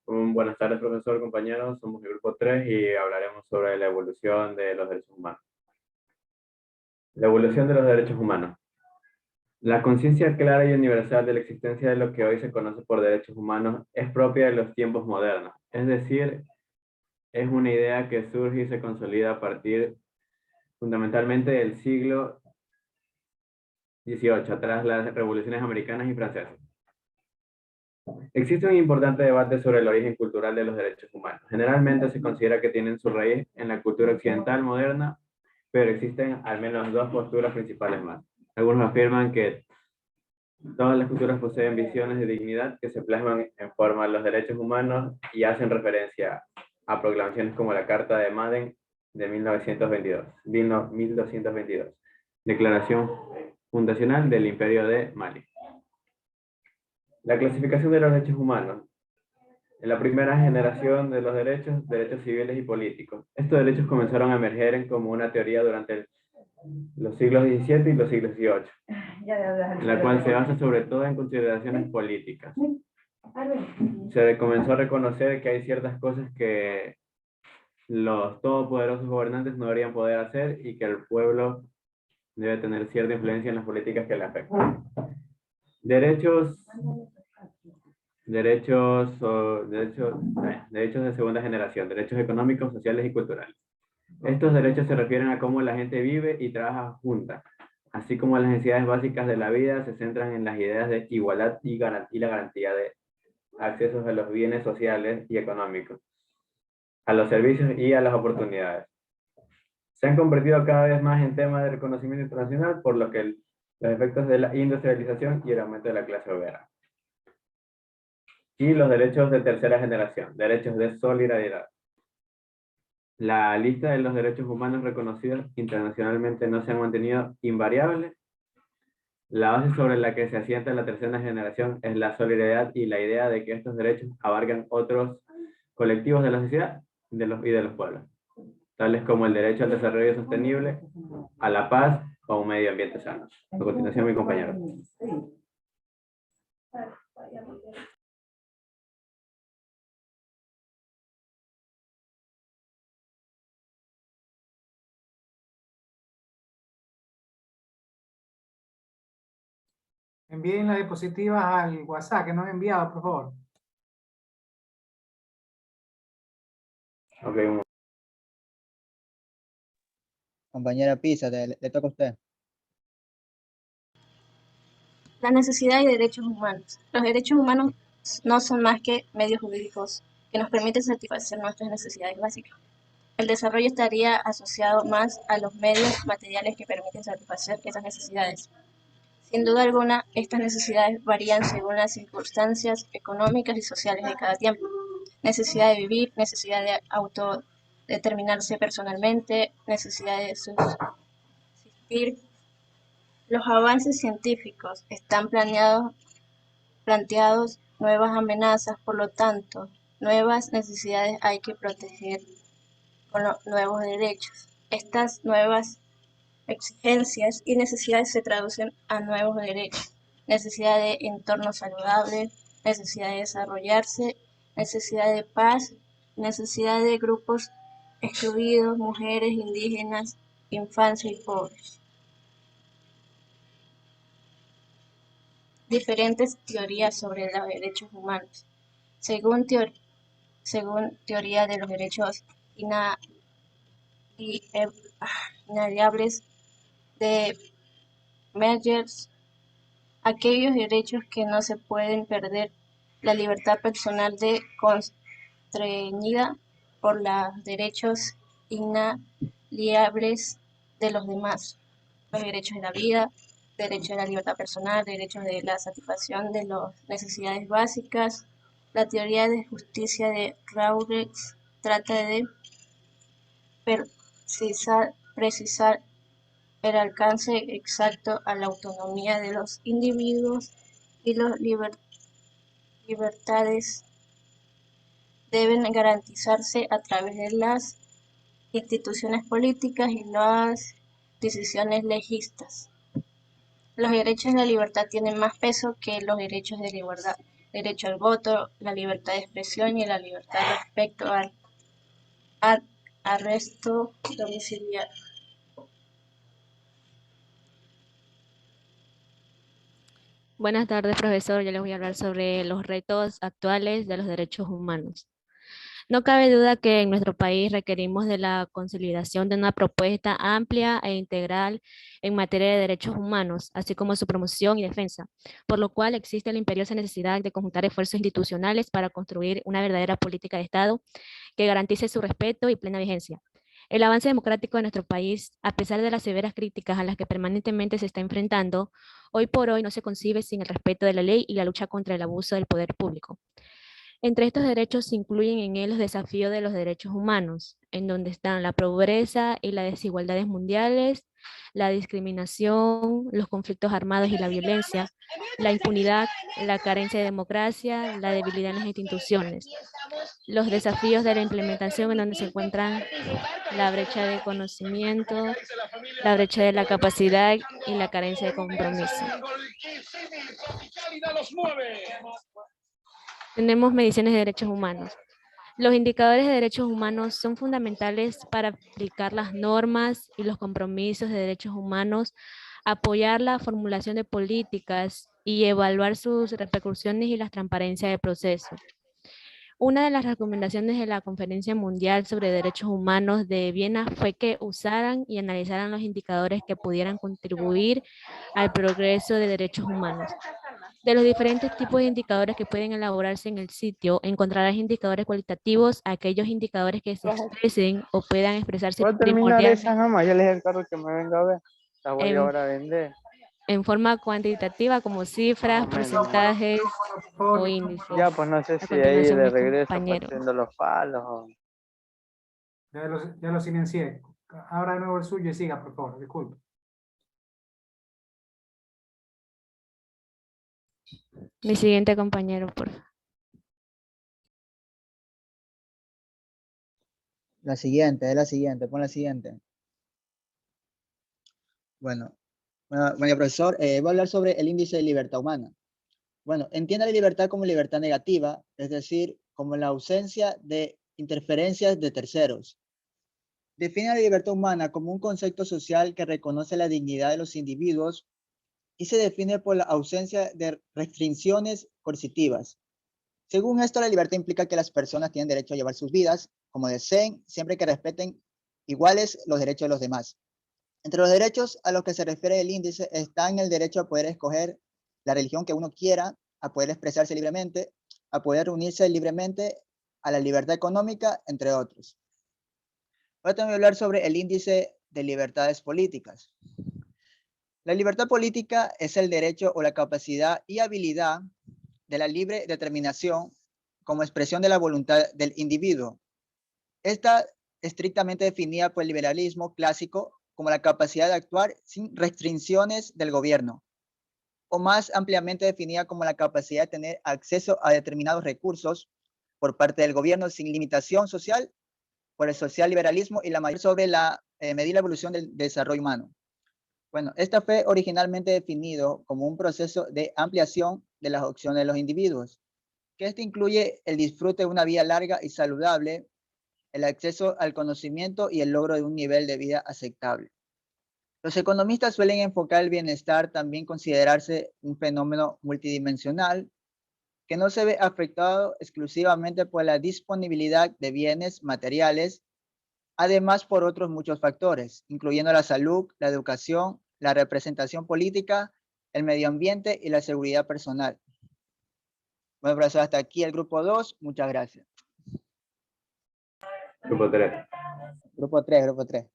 [SPEAKER 16] Buenas tardes, profesor, compañeros. Somos el grupo 3 y hablaremos sobre la evolución de los derechos humanos. La evolución de los derechos humanos. La conciencia clara y universal de la existencia de lo que hoy se conoce por derechos humanos es propia de los tiempos modernos. Es decir, es una idea que surge y se consolida a partir fundamentalmente del siglo XVIII, tras las revoluciones americanas y francesas. Existe un importante debate sobre el origen cultural de los derechos humanos. Generalmente se considera que tienen su raíz en la cultura occidental moderna, pero existen al menos dos posturas principales más. Algunos afirman que todas las culturas poseen visiones de dignidad que se plasman en forma de los derechos humanos y hacen referencia a proclamaciones como la Carta de Madden de 1222, Declaración Fundacional del Imperio de Mali. La clasificación de los derechos humanos. En la primera generación de los derechos civiles y políticos. Estos derechos comenzaron a emerger como una teoría durante los siglos XVII y los siglos XVIII, la cual se basa sobre todo en consideraciones políticas. Se comenzó a reconocer que hay ciertas cosas que los todopoderosos gobernantes no deberían poder hacer y que el pueblo debe tener cierta influencia en las políticas que le afectan. Derechos de segunda generación, derechos económicos, sociales y culturales. Estos derechos se refieren a cómo la gente vive y trabaja junta, así como las necesidades básicas de la vida se centran en las ideas de igualdad y la garantía de accesos a los bienes sociales y económicos, a los servicios y a las oportunidades. Se han convertido cada vez más en temas de reconocimiento internacional, por lo que los efectos de la industrialización y el aumento de la clase obrera. Y los derechos de tercera generación, derechos de solidaridad. La lista de los derechos humanos reconocidos internacionalmente no se ha mantenido invariable. La base sobre la que se asienta la tercera generación es la solidaridad y la idea de que estos derechos abarcan otros colectivos de la sociedad y de los pueblos, tales como el derecho al desarrollo sostenible, a la paz con un medio ambiente sano. A continuación, mi compañero.
[SPEAKER 1] Envíen las diapositivas al WhatsApp que nos han enviado, por favor.
[SPEAKER 16] Ok,
[SPEAKER 17] Compañera Pisa, le toca a usted.
[SPEAKER 18] La necesidad y derechos humanos. Los derechos humanos no son más que medios jurídicos que nos permiten satisfacer nuestras necesidades básicas. El desarrollo estaría asociado más a los medios materiales que permiten satisfacer esas necesidades. Sin duda alguna, estas necesidades varían según las circunstancias económicas y sociales de cada tiempo. Necesidad de vivir, necesidad de autodeterminarse personalmente, necesidad de subsistir. Los avances científicos están planteados nuevas amenazas, por lo tanto, nuevas necesidades hay que proteger con los nuevos derechos. Estas nuevas exigencias y necesidades se traducen a nuevos derechos. Necesidad de entorno saludable, necesidad de desarrollarse, necesidad de paz, necesidad de grupos excluidos, mujeres, indígenas, infancia y pobres. Diferentes teorías sobre los derechos humanos. Según teoría de los derechos inalienables de Meyers, aquellos derechos que no se pueden perder, la libertad personal de constreñida por los derechos inalienables de los demás, los derechos de la vida, derecho a la libertad personal, derechos de la satisfacción de las necesidades básicas. La teoría de justicia de Rawls trata de precisar el alcance exacto a la autonomía de los individuos y las libertades deben garantizarse a través de las instituciones políticas y las decisiones legistas. Los derechos de la libertad tienen más peso que los derechos de la igualdad. Derecho al voto, la libertad de expresión y la libertad respecto al arresto domiciliario.
[SPEAKER 19] Buenas tardes, profesor. Yo les voy a hablar sobre los retos actuales de los derechos humanos. No cabe duda que en nuestro país requerimos de la consolidación de una propuesta amplia e integral en materia de derechos humanos, así como su promoción y defensa, por lo cual existe la imperiosa necesidad de conjuntar esfuerzos institucionales para construir una verdadera política de Estado que garantice su respeto y plena vigencia. El avance democrático de nuestro país, a pesar de las severas críticas a las que permanentemente se está enfrentando, hoy por hoy no se concibe sin el respeto de la ley y la lucha contra el abuso del poder público. Entre estos derechos se incluyen en él los desafíos de los derechos humanos, en donde están la pobreza y las desigualdades mundiales, la discriminación, los conflictos armados y la violencia, la impunidad, la carencia de democracia, la debilidad en las instituciones, los desafíos de la implementación en donde se encuentran la brecha de conocimiento, la brecha de la capacidad y la carencia de compromiso. Tenemos mediciones de derechos humanos. Los indicadores de derechos humanos son fundamentales para aplicar las normas y los compromisos de derechos humanos, apoyar la formulación de políticas y evaluar sus repercusiones y la transparencia del proceso. Una de las recomendaciones de la Conferencia Mundial sobre Derechos Humanos de Viena fue que usaran y analizaran los indicadores que pudieran contribuir al progreso de derechos humanos. De los diferentes tipos de indicadores que pueden elaborarse en el sitio, encontrarás indicadores cualitativos, aquellos indicadores que se expresen o puedan expresarse
[SPEAKER 20] Voy a terminar esas nomás, ya le dije al carro que me venga a ver. Las voy ahora a vender.
[SPEAKER 19] En forma cuantitativa como cifras, porcentajes o índices.
[SPEAKER 20] Ya, pues no sé
[SPEAKER 19] A
[SPEAKER 20] si ahí
[SPEAKER 19] continuación,
[SPEAKER 20] de
[SPEAKER 19] mi
[SPEAKER 20] regreso
[SPEAKER 19] compañero.
[SPEAKER 20] haciendo los palos o...
[SPEAKER 1] Ya lo silencié. Abra de nuevo el suyo y siga, por favor. Disculpe.
[SPEAKER 19] Mi siguiente compañero, por favor.
[SPEAKER 17] La siguiente, pon la siguiente. Bueno, bueno, profesor, voy a hablar sobre el índice de libertad humana. Bueno, entiende la libertad como libertad negativa, es decir, como la ausencia de interferencias de terceros. Define la libertad humana como un concepto social que reconoce la dignidad de los individuos y se define por la ausencia de restricciones coercitivas. Según esto, la libertad implica que las personas tienen derecho a llevar sus vidas como deseen, siempre que respeten iguales los derechos de los demás. Entre los derechos a los que se refiere el índice están el derecho a poder escoger la religión que uno quiera, a poder expresarse libremente, a poder reunirse libremente, a la libertad económica, entre otros. Ahora tengo que hablar sobre el índice de libertades políticas. La libertad política es el derecho o la capacidad y habilidad de la libre determinación como expresión de la voluntad del individuo. Esta estrictamente definida por el liberalismo clásico como la capacidad de actuar sin restricciones del gobierno, o más ampliamente definida como la capacidad de tener acceso a determinados recursos por parte del gobierno sin limitación social por el social liberalismo y la mayor sobre la medir la evolución del desarrollo humano. Bueno, esta fue originalmente definido como un proceso de ampliación de las opciones de los individuos, que este incluye el disfrute de una vida larga y saludable, el acceso al conocimiento y el logro de un nivel de vida aceptable. Los economistas suelen enfocar el bienestar también considerarse un fenómeno multidimensional que no se ve afectado exclusivamente por la disponibilidad de bienes materiales, además por otros muchos factores, incluyendo la salud, la educación, la representación política, el medio ambiente y la seguridad personal. Bueno, profesor, hasta aquí el grupo 2. Muchas gracias.
[SPEAKER 16] Grupo 3.
[SPEAKER 17] Grupo 3, grupo 3.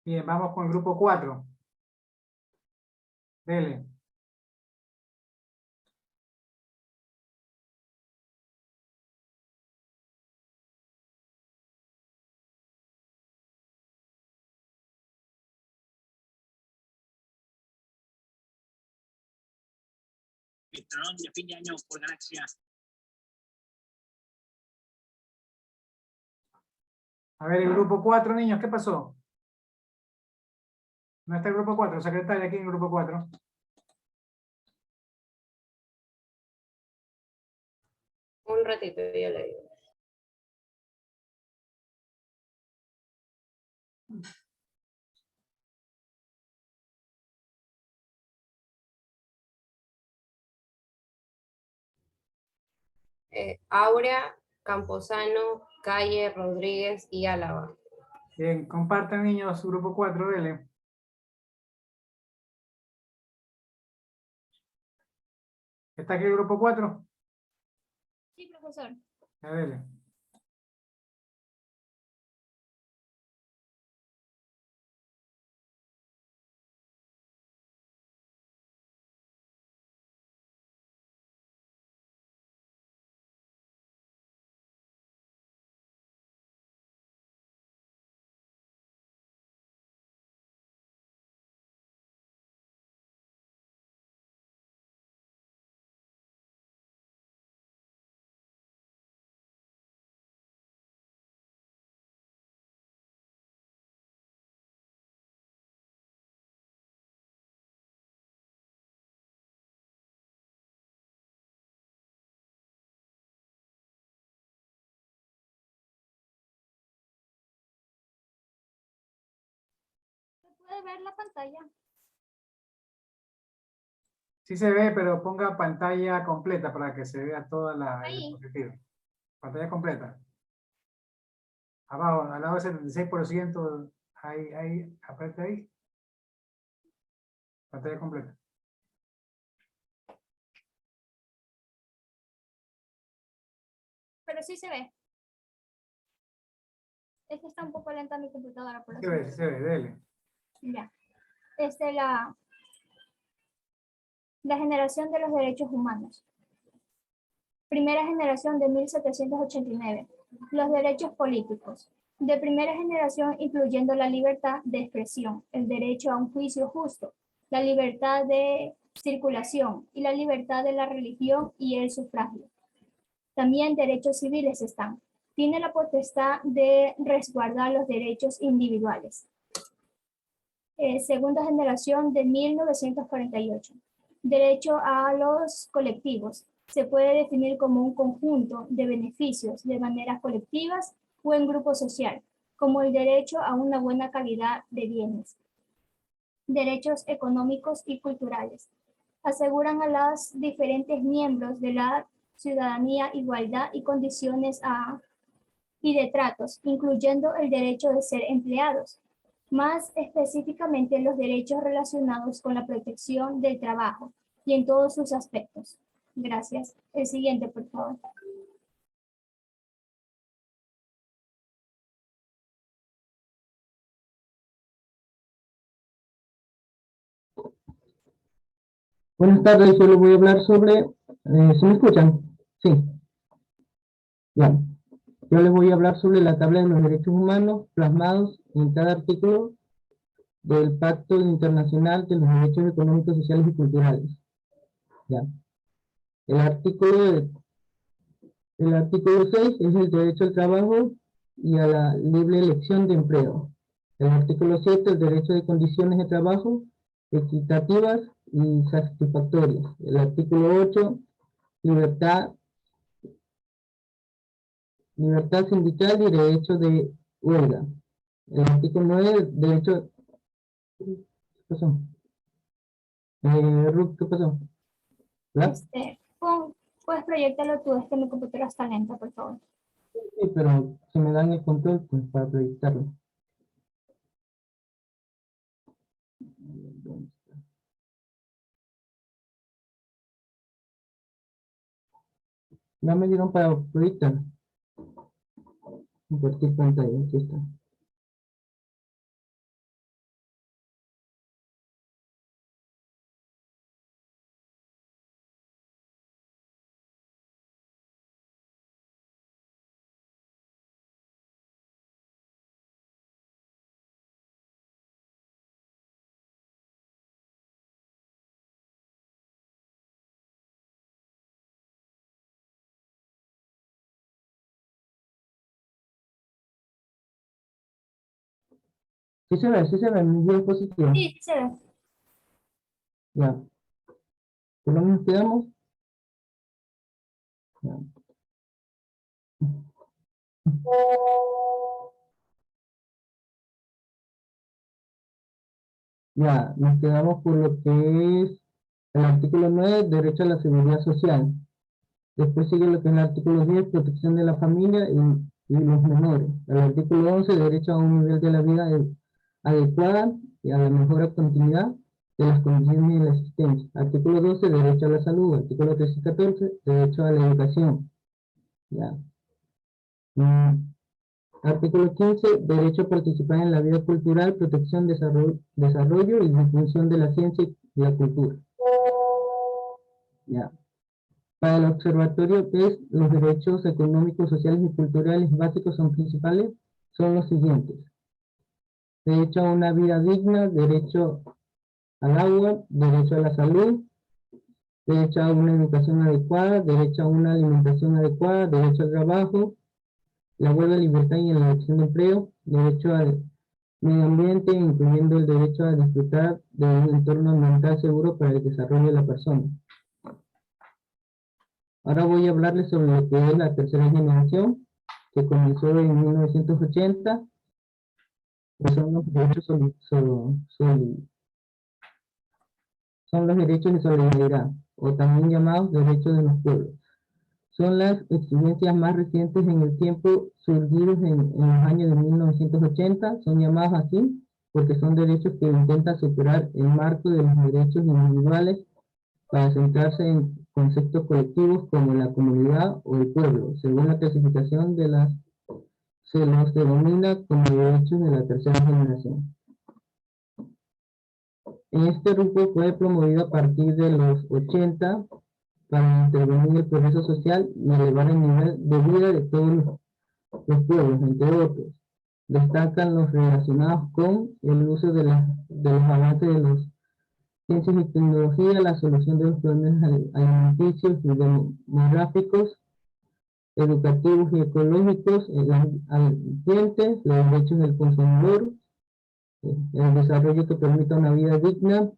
[SPEAKER 1] Bien, vamos con el grupo 4. Dele.
[SPEAKER 2] De fin de año por Galaxia.
[SPEAKER 1] A ver, el grupo 4, niños, ¿qué pasó? No está el grupo 4, secretaria aquí en el grupo 4.
[SPEAKER 4] Un ratito, ya le digo. Aurea, Camposano, Calle, Rodríguez y Álava.
[SPEAKER 1] Bien, compartan, niños, grupo 4, dele. ¿Está aquí el grupo 4?
[SPEAKER 18] Sí, profesor.
[SPEAKER 1] Ya, dele.
[SPEAKER 18] ¿Puede ver la pantalla?
[SPEAKER 1] Sí se ve, pero ponga pantalla completa para que se vea toda la el
[SPEAKER 18] Ahí.
[SPEAKER 1] dispositivo. Pantalla completa. Abajo, al lado del 76%, ahí, aprieta ahí. Pantalla completa.
[SPEAKER 18] Pero sí se ve. Es que está un poco lenta mi computadora. Por
[SPEAKER 1] Sí se ve, sí se ve, dele.
[SPEAKER 18] Ya. La generación de los derechos humanos. Primera generación de 1789. Los derechos políticos. De primera generación incluyendo la libertad de expresión, el derecho a un juicio justo, la libertad de circulación y la libertad de la religión y el sufragio.
[SPEAKER 21] También derechos civiles están. Tiene la potestad de resguardar los derechos individuales. Segunda generación de 1948. Derecho a los colectivos. Se puede definir como un conjunto de beneficios de maneras colectivas o en grupo social, como el derecho a una buena calidad de bienes. Derechos económicos y culturales. Aseguran a los diferentes miembros de la ciudadanía igualdad y condiciones y de tratos, incluyendo el derecho de ser empleados, más específicamente los derechos relacionados con la protección del trabajo y en todos sus aspectos. Gracias. El siguiente, por favor.
[SPEAKER 22] Buenas tardes, yo les voy a hablar sobre, ¿se me escuchan? Sí. Ya. Yo les voy a hablar sobre la tabla de los derechos humanos plasmados en cada artículo del Pacto Internacional de los Derechos Económicos, Sociales y Culturales. Ya. El artículo 6 es el derecho al trabajo y a la libre elección de empleo. El artículo 7, el derecho de condiciones de trabajo equitativas y satisfactorias. El artículo 8, libertad sindical y derecho de huelga. El artículo 9, derecho... ¿Qué pasó? Ruth, ¿qué pasó? ¿Verdad?
[SPEAKER 21] Puedes proyectarlo tú, es que mi computadora está lenta, por favor.
[SPEAKER 22] Sí, pero si me dan el control, pues para proyectarlo. Ya me dieron para proyectar. Compartir pantalla, aquí está. Sí se ve, mi diapositiva.
[SPEAKER 21] Sí, sí se ve.
[SPEAKER 22] Ya. ¿Por lo nos quedamos? Ya. Ya, nos quedamos por lo que es el artículo 9, derecho a la seguridad social. Después sigue lo que es el artículo 10, protección de la familia y los menores. El artículo 11, derecho a un nivel de la vida adecuada y a la mejor continuidad de las condiciones de la existencia. Artículo 12, derecho a la salud. Artículo 13 y 14, derecho a la educación. Ya. Artículo 15, derecho a participar en la vida cultural, protección, desarrollo y difusión de la ciencia y la cultura. Ya. Para el observatorio PES, los derechos económicos, sociales y culturales básicos son los siguientes. Derecho a una vida digna, derecho al agua, derecho a la salud, derecho a una educación adecuada, derecho a una alimentación adecuada, derecho al trabajo, la huelga, libertad y la elección de empleo, derecho al medio ambiente, incluyendo el derecho a disfrutar de un entorno ambiental seguro para el desarrollo de la persona. Ahora voy a hablarles sobre lo que es la tercera generación, que comenzó en 1980, que son los derechos son los derechos de solidaridad, o también llamados derechos de los pueblos. Son las exigencias más recientes en el tiempo, surgidos en los años de 1980, son llamados así porque son derechos que intentan superar el marco de los derechos individuales para centrarse en conceptos colectivos como la comunidad o el pueblo. Según la clasificación se los denomina como derechos de la tercera generación. En este grupo fue promovido a partir de los 80 para intervenir en el progreso social y elevar el nivel de vida de todos los pueblos, entre otros. Destacan los relacionados con el uso de los avances de las ciencias y tecnología, la solución de los problemas alimenticios y demográficos, educativos y ecológicos, el ambiente, los derechos del consumidor, el desarrollo que permita una vida digna,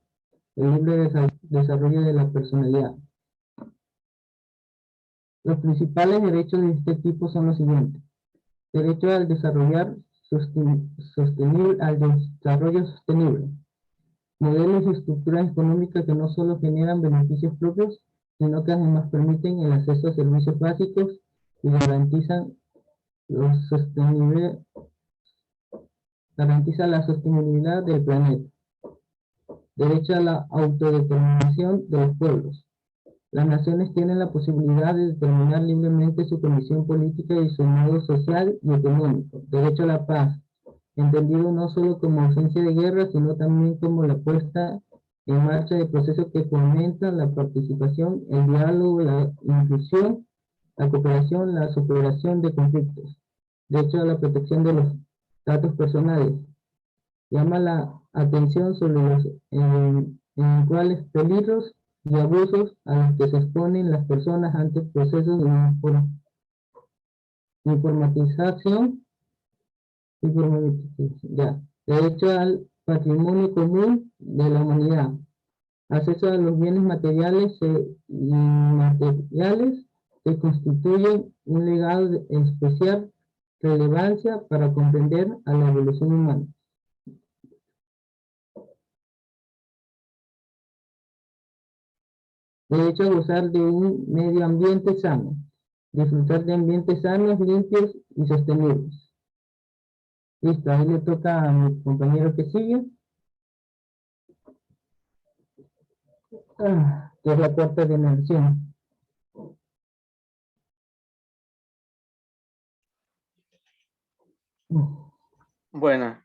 [SPEAKER 22] el libre desarrollo de la personalidad. Los principales derechos de este tipo son los siguientes. Derecho al desarrollo sostenible. Modelos y estructuras económicas que no solo generan beneficios propios, sino que además permiten el acceso a servicios básicos y garantizan la sostenibilidad del planeta. Derecho a la autodeterminación de los pueblos. Las naciones tienen la posibilidad de determinar libremente su condición política y su modo social y económico. Derecho a la paz, entendido no solo como ausencia de guerra, sino también como la puesta en marcha de procesos que fomentan la participación, el diálogo, la inclusión, la cooperación, la superación de conflictos. Derecho a la protección de los datos personales. Llama la atención sobre los eventuales peligros y abusos a los que se exponen las personas ante procesos de informatización. Derecho al patrimonio común de la humanidad. Acceso a los bienes materiales e inmateriales que constituyen un legado de especial relevancia para comprender a la evolución humana. Derecho a gozar de un medio ambiente sano. Disfrutar de ambientes sanos, limpios y sostenibles. Listo, ahí le toca a mi compañero que sigue. Que es la cuarta generación.
[SPEAKER 20] Bueno,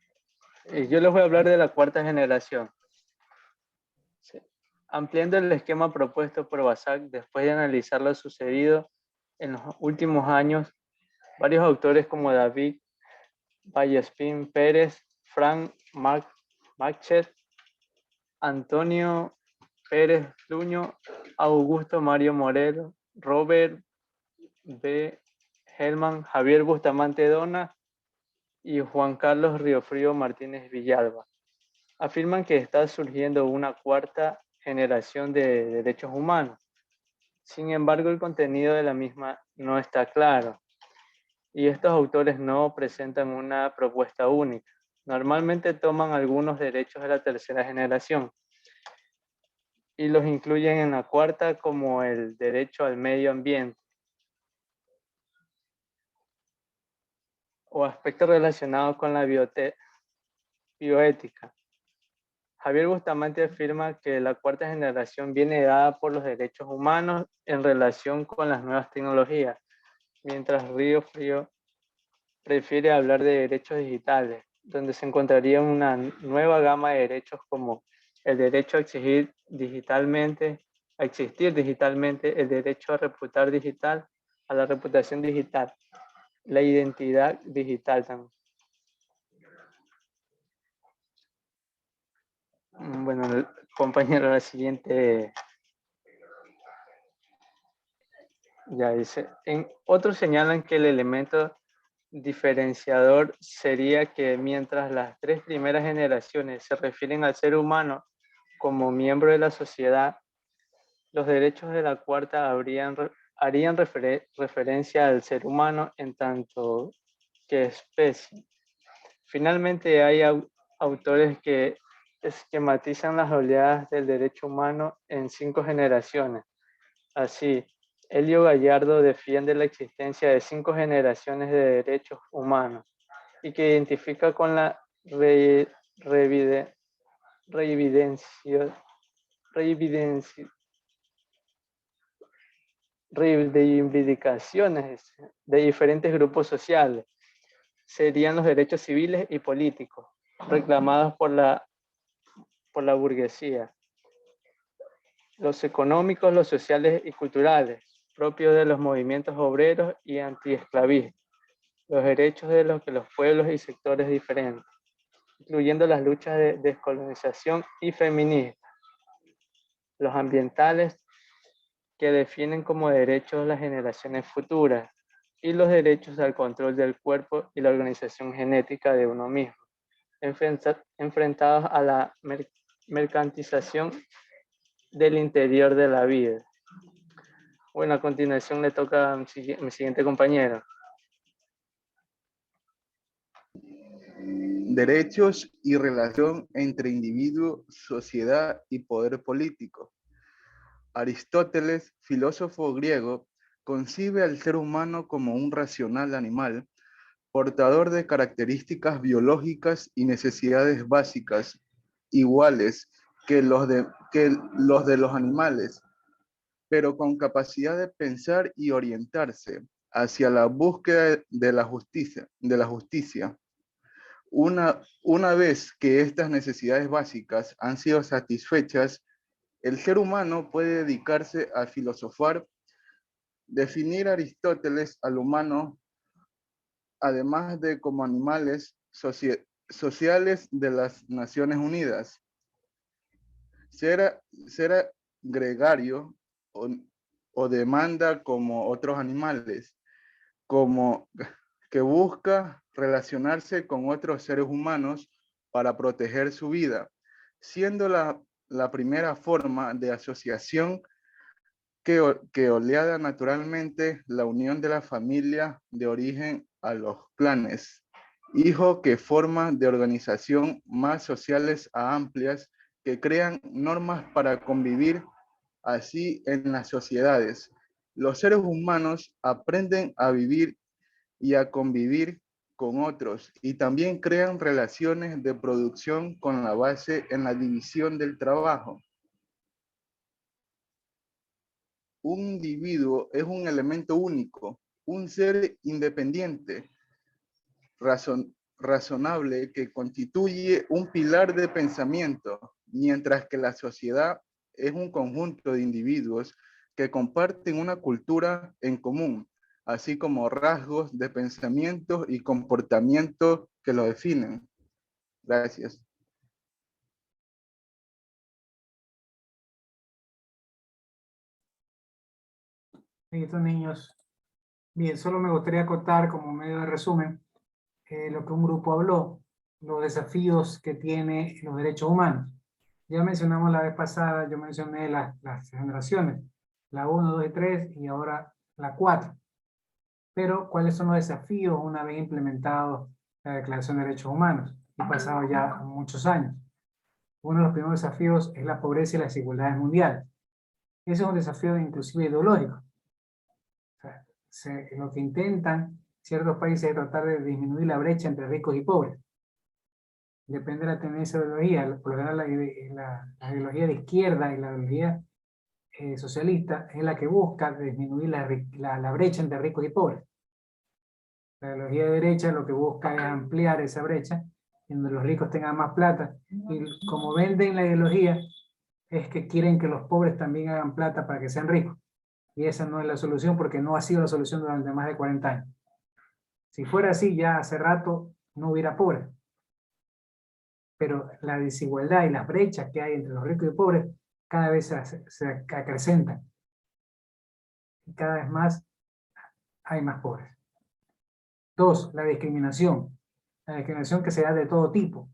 [SPEAKER 20] yo les voy a hablar de la cuarta generación. Sí. Ampliando el esquema propuesto por Basak, después de analizar lo sucedido en los últimos años, varios autores como David Vallespín Pérez, Frank Machet, Antonio Pérez Luño, Augusto Mario Morelo, Robert B. Hellman, Javier Bustamante Dona y Juan Carlos Riofrío Martínez Villalba. Afirman que está surgiendo una cuarta generación de derechos humanos. Sin embargo, el contenido de la misma no está claro. Y estos autores no presentan una propuesta única. Normalmente toman algunos derechos de la tercera generación y los incluyen en la cuarta, como el derecho al medio ambiente o aspectos relacionados con la bioética. Javier Bustamante afirma que la cuarta generación viene dada por los derechos humanos en relación con las nuevas tecnologías, mientras Río Frío prefiere hablar de derechos digitales, donde se encontraría una nueva gama de derechos como el derecho a existir digitalmente, el derecho a reputar digital, a la reputación digital, la identidad digital también. Bueno, compañero, la siguiente. Ya dice. Otros señalan que el elemento diferenciador sería que mientras las tres primeras generaciones se refieren al ser humano como miembro de la sociedad, los derechos de la cuarta harían referencia al ser humano en tanto que especie. Finalmente, hay autores que esquematizan las oleadas del derecho humano en 5 generaciones. Así, Elio Gallardo defiende la existencia de 5 generaciones de derechos humanos y que identifica con la reivindicaciones de diferentes grupos sociales. Serían los derechos civiles y políticos reclamados por la burguesía, los económicos, los sociales y culturales, propios de los movimientos obreros y antiesclavistas, los derechos de los pueblos y sectores diferentes, incluyendo las luchas de descolonización y feminista, los ambientales, que definen como derechos las generaciones futuras, y los derechos al control del cuerpo y la organización genética de uno mismo, enfrentados a la mercantilización del interior de la vida. Bueno, a continuación le toca a mi siguiente compañero.
[SPEAKER 6] Derechos y relación entre individuo, sociedad y poder político. Aristóteles, filósofo griego, concibe al ser humano como un racional animal, portador de características biológicas y necesidades básicas iguales que los de los animales, pero con capacidad de pensar y orientarse hacia la búsqueda de la justicia. Una vez que estas necesidades básicas han sido satisfechas, el ser humano puede dedicarse a filosofar. Definir a Aristóteles al humano, además de como animales sociales de las Naciones Unidas. Ser gregario o demanda como otros animales, como que busca relacionarse con otros seres humanos para proteger su vida, siendo la primera forma de asociación que oleada naturalmente la unión de la familia de origen a los clanes, hijo que forma de organización más sociales a amplias que crean normas para convivir así en las sociedades. Los seres humanos aprenden a vivir y a convivir con otros y también crean relaciones de producción con la base en la división del trabajo. Un individuo es un elemento único, un ser independiente, razonable que constituye un pilar de pensamiento, mientras que la sociedad es un conjunto de individuos que comparten una cultura en común, así como rasgos de pensamiento y comportamiento que lo definen. Gracias.
[SPEAKER 1] Estos niños. Bien, solo me gustaría acotar como medio de resumen lo que un grupo habló, los desafíos que tiene los derechos humanos. Ya mencionamos la vez pasada, yo mencioné las generaciones, la 1, 2 y 3 y ahora la 4. Pero, ¿cuáles son los desafíos una vez implementado la Declaración de Derechos Humanos? Y pasado ya muchos años. Uno de los primeros desafíos es la pobreza y las desigualdades mundiales. Ese es un desafío inclusive ideológico. O sea, lo que intentan ciertos países es tratar de disminuir la brecha entre ricos y pobres. Depende de la tendencia de la ideología. Por lo general, la ideología de izquierda y la ideología socialista es la que busca disminuir la brecha entre ricos y pobres. La ideología de derecha lo que busca es ampliar esa brecha, donde los ricos tengan más plata. Y como venden la ideología, es que quieren que los pobres también hagan plata para que sean ricos. Y esa no es la solución, porque no ha sido la solución durante más de 40 años. Si fuera así, ya hace rato no hubiera pobres. Pero la desigualdad y las brechas que hay entre los ricos y pobres cada vez se acrecentan. Y cada vez más hay más pobres. 2, la discriminación. La discriminación que se da de todo tipo.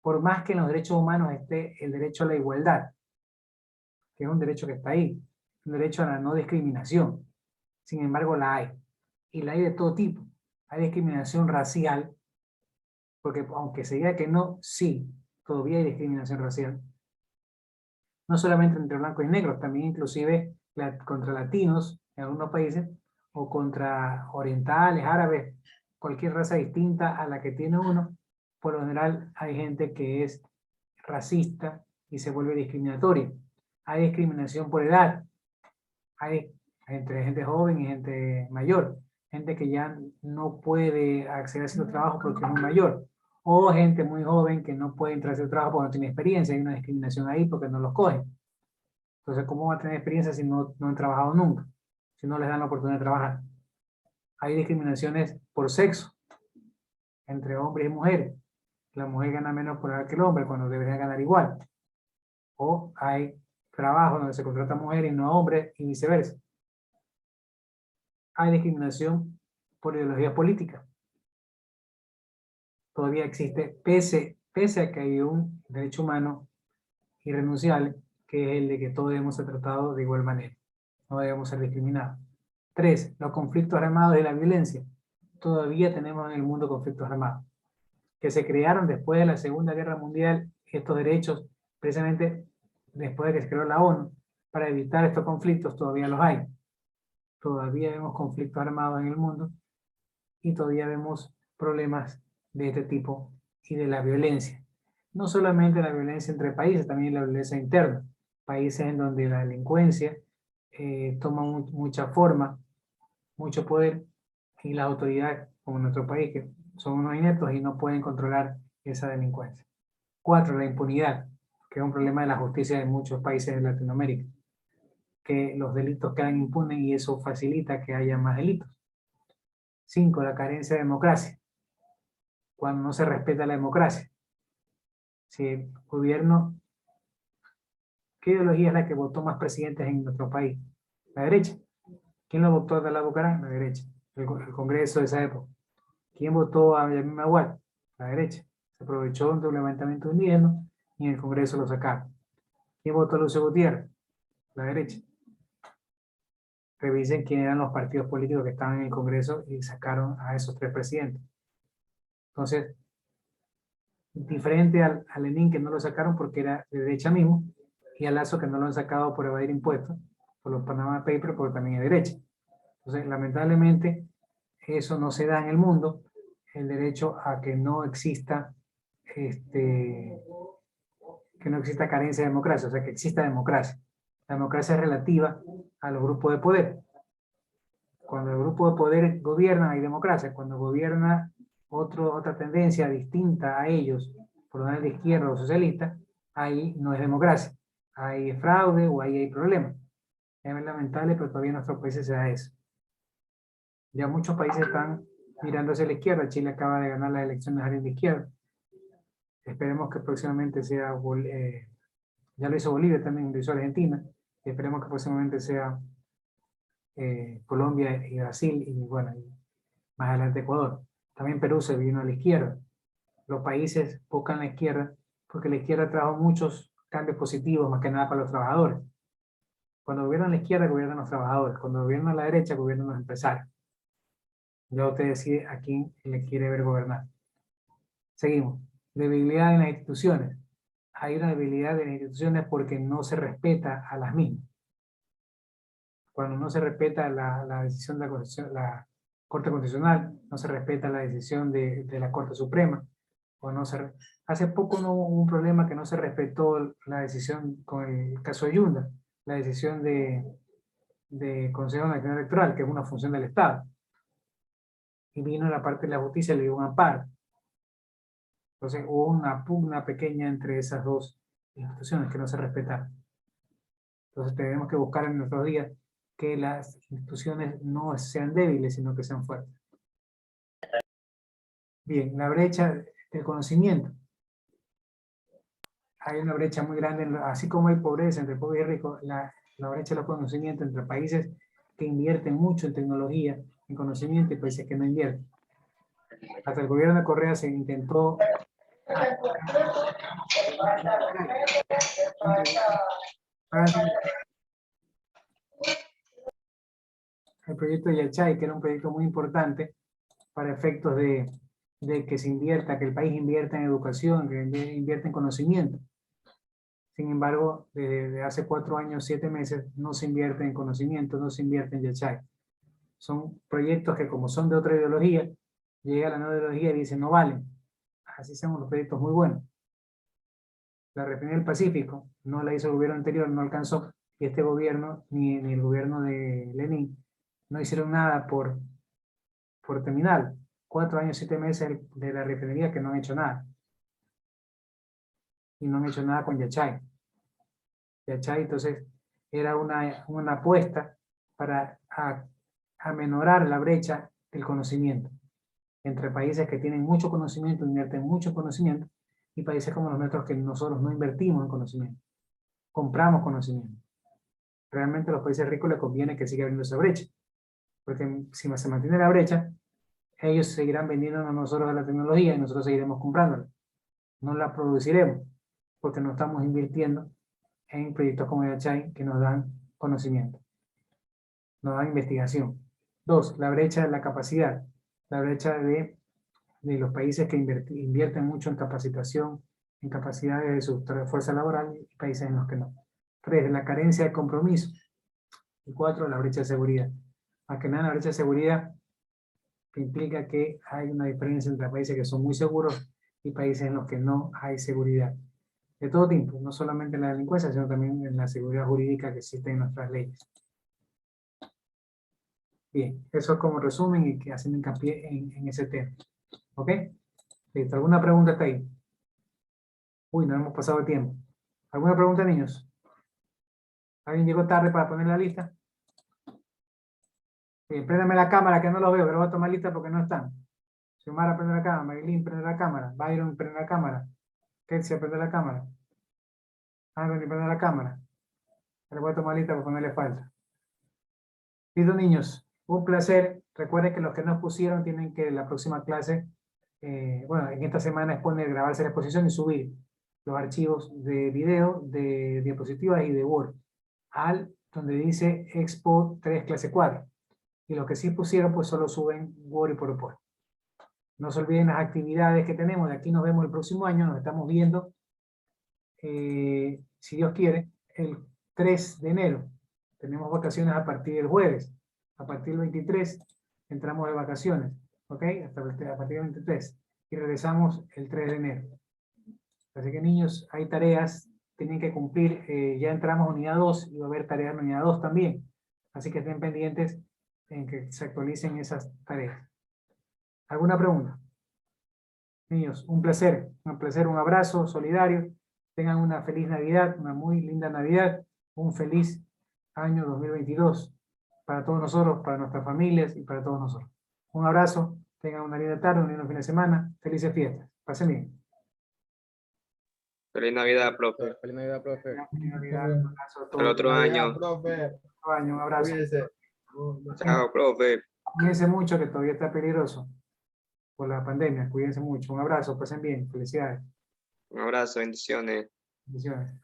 [SPEAKER 1] Por más que en los derechos humanos esté el derecho a la igualdad, que es un derecho que está ahí, un derecho a la no discriminación. Sin embargo, la hay. Y la hay de todo tipo. Hay discriminación racial, porque aunque se diga que no, sí, todavía hay discriminación racial. No solamente entre blancos y negros, también inclusive contra latinos en algunos países, o contra orientales, árabes, cualquier raza distinta a la que tiene uno. Por lo general hay gente que es racista y se vuelve discriminatoria. Hay discriminación por edad. Hay entre gente joven y gente mayor. Gente que ya no puede acceder a cierto trabajo porque es muy mayor. O gente muy joven que no puede entrar a cierto trabajo porque no tiene experiencia. Hay una discriminación ahí porque no los cogen. Entonces, ¿cómo van a tener experiencia si no han trabajado nunca? Si no les dan la oportunidad de trabajar. Hay discriminaciones por sexo. Entre hombres y mujeres. La mujer gana menos por edad que el hombre cuando debería ganar igual. O hay trabajo donde se contrata a mujeres y no a hombres y viceversa. Hay discriminación por ideología política. Todavía existe, pese a que hay un derecho humano irrenunciable, que es el de que todos debemos ser tratados de igual manera. No debemos ser discriminados. 3. Los conflictos armados y la violencia. Todavía tenemos en el mundo conflictos armados, que se crearon después de la Segunda Guerra Mundial, estos derechos, precisamente después de que se creó la ONU, para evitar estos conflictos, todavía los hay. Todavía vemos conflictos armados en el mundo y todavía vemos problemas de este tipo y de la violencia. No solamente la violencia entre países, también la violencia interna. Países en donde la delincuencia toma mucha forma, mucho poder, y las autoridades, como en nuestro país, que son unos ineptos y no pueden controlar esa delincuencia. 4. La impunidad, que es un problema de la justicia de muchos países de Latinoamérica, que los delitos quedan impunes y eso facilita que haya más delitos. 5. La carencia de democracia, cuando no se respeta la democracia. Si el gobierno, ¿qué ideología es la que votó más presidentes en nuestro país? La derecha. ¿Quién lo votó a la Bucaram? La derecha. El Congreso de esa época. ¿Quién votó a Yamil Maguad? La derecha. Se aprovechó de un levantamiento indígena y en el Congreso lo sacaron. ¿Quién votó a Lucio Gutiérrez? La derecha. Revisen quién eran los partidos políticos que estaban en el Congreso y sacaron a esos 3 presidentes. Entonces, diferente a Lenin, que no lo sacaron porque era de derecha mismo, y a Lazo, que no lo han sacado por evadir impuestos, por los Panama Papers, porque también es derecha. Entonces, lamentablemente, eso no se da en el mundo, el derecho a que no exista carencia de democracia, o sea, que exista democracia. La democracia es relativa a los grupos de poder. Cuando el grupo de poder gobierna, hay democracia. Cuando gobierna otra tendencia distinta a ellos, por lo menos de izquierda o socialista, ahí no es democracia. Hay fraude o ahí hay problemas. Es lamentable, pero todavía en nuestros países se da eso. Ya muchos países están mirando hacia la izquierda. Chile acaba de ganar las elecciones a la izquierda. Esperemos que próximamente sea, ya lo hizo Bolivia también, lo hizo Argentina. Esperemos que próximamente sea Colombia y Brasil y bueno, y más adelante Ecuador. También Perú se vino a la izquierda. Los países buscan la izquierda porque la izquierda trajo muchos cambios positivos, más que nada para los trabajadores. Cuando gobiernan la izquierda, gobiernan los trabajadores. Cuando gobiernan la derecha, gobiernan los empresarios. Ya usted decide a quién le quiere ver gobernar. Seguimos. Debilidad en las instituciones. Hay una debilidad en las instituciones porque no se respeta a las mismas. Cuando no se respeta la decisión de la Corte Constitucional, no se respeta la decisión de la Corte Suprema, o no se, hace poco no hubo un problema que no se respetó la decisión con el caso de Yunda, la decisión de Consejo Nacional Electoral, que es una función del Estado. Y vino la parte de la justicia y le dio un amparo. Entonces hubo una pugna pequeña entre esas dos instituciones que no se respetaron. Entonces tenemos que buscar en nuestros días que las instituciones no sean débiles, sino que sean fuertes. Bien, la brecha del conocimiento. Hay una brecha muy grande, así como hay pobreza entre pobres y ricos, la brecha de los conocimientos entre países que invierten mucho en tecnología, en conocimiento, y países que no invierten. Hasta el gobierno de Correa se intentó el proyecto de Yachay, que era un proyecto muy importante para efectos de que se invierta, que el país invierta en educación, que invierta en conocimiento. Sin embargo, desde hace 4 años, 7 meses, no se invierte en conocimiento, no se invierte en Yachay. Son proyectos que, como son de otra ideología, llega la nueva ideología y dice no valen. Así son los proyectos muy buenos. La refinería del Pacífico no la hizo el gobierno anterior, no alcanzó, y este gobierno, ni el gobierno de Lenin, no hicieron nada por terminar. 4 años, 7 meses de la refinería que no han hecho nada. Y no han hecho nada con Yachay. Yachay, entonces, era una apuesta para amenorar la brecha del conocimiento entre países que tienen mucho conocimiento, invierten mucho conocimiento, y países como los nuestros que nosotros no invertimos en conocimiento. Compramos conocimiento. Realmente a los países ricos les conviene que siga habiendo esa brecha. Porque si se mantiene la brecha, ellos seguirán vendiendo a nosotros la tecnología y nosotros seguiremos comprándola. No la produciremos porque no estamos invirtiendo en proyectos como Yachai que nos dan conocimiento, nos dan investigación. 2, la brecha de la capacidad, la brecha de los países que invierten mucho en capacitación, en capacidades de su fuerza laboral y países en los que no. 3, la carencia de compromiso. Y 4, la brecha de seguridad. Más que nada la brecha de seguridad que implica que hay una diferencia entre países que son muy seguros y países en los que no hay seguridad. De todo tipo, no solamente en la delincuencia, sino también en la seguridad jurídica que existe en nuestras leyes. Bien, eso es como resumen y que hacen hincapié en ese tema. ¿Ok? ¿Listo? ¿Alguna pregunta hasta ahí? Uy, no hemos pasado el tiempo. ¿Alguna pregunta, niños? ¿Alguien llegó tarde para poner la lista? Bien, préndame la cámara que no lo veo, pero voy a tomar lista porque no están. Xiomara prende la cámara, Maylin prende la cámara, Byron prende la cámara, Ketsia prende la cámara, Anthony prende la cámara. Le voy a tomar lista porque no le falta. Listo, niños, un placer. Recuerden que los que no pusieron tienen que la próxima clase, bueno, en esta semana es poner, grabarse la exposición y subir los archivos de video, de diapositivas y de Word al donde dice Expo 3 clase 4. Y los que sí pusieron, pues solo suben Word y PowerPoint. No se olviden las actividades que tenemos. De aquí nos vemos el próximo año. Nos estamos viendo, si Dios quiere, el 3 de enero. Tenemos vacaciones a partir del jueves. A partir del 23 entramos de vacaciones. ¿Ok? A partir del 23. Y regresamos el 3 de enero. Así que niños, hay tareas. Tienen que cumplir. Ya entramos a unidad 2 y va a haber tareas en unidad 2 también. Así que estén pendientes en que se actualicen esas tareas. ¿Alguna pregunta? Niños, un placer, un abrazo solidario. Tengan una feliz Navidad, una muy linda Navidad, un feliz año 2022 para todos nosotros, para nuestras familias y para todos nosotros. Un abrazo, tengan una linda tarde, un lindo fin de semana, felices fiestas. Pasen bien.
[SPEAKER 7] Feliz Navidad, profe.
[SPEAKER 8] Feliz Navidad, profe.
[SPEAKER 1] Feliz Navidad, un abrazo a
[SPEAKER 7] Hasta
[SPEAKER 1] todos.
[SPEAKER 7] el otro año.
[SPEAKER 8] Profe.
[SPEAKER 1] Un abrazo.
[SPEAKER 8] Cuídense.
[SPEAKER 7] Chao, profe.
[SPEAKER 1] Cuídense mucho que todavía está peligroso por la pandemia. Cuídense mucho. Un abrazo, pasen bien. Felicidades.
[SPEAKER 7] Un abrazo, bendiciones.
[SPEAKER 1] Bendiciones.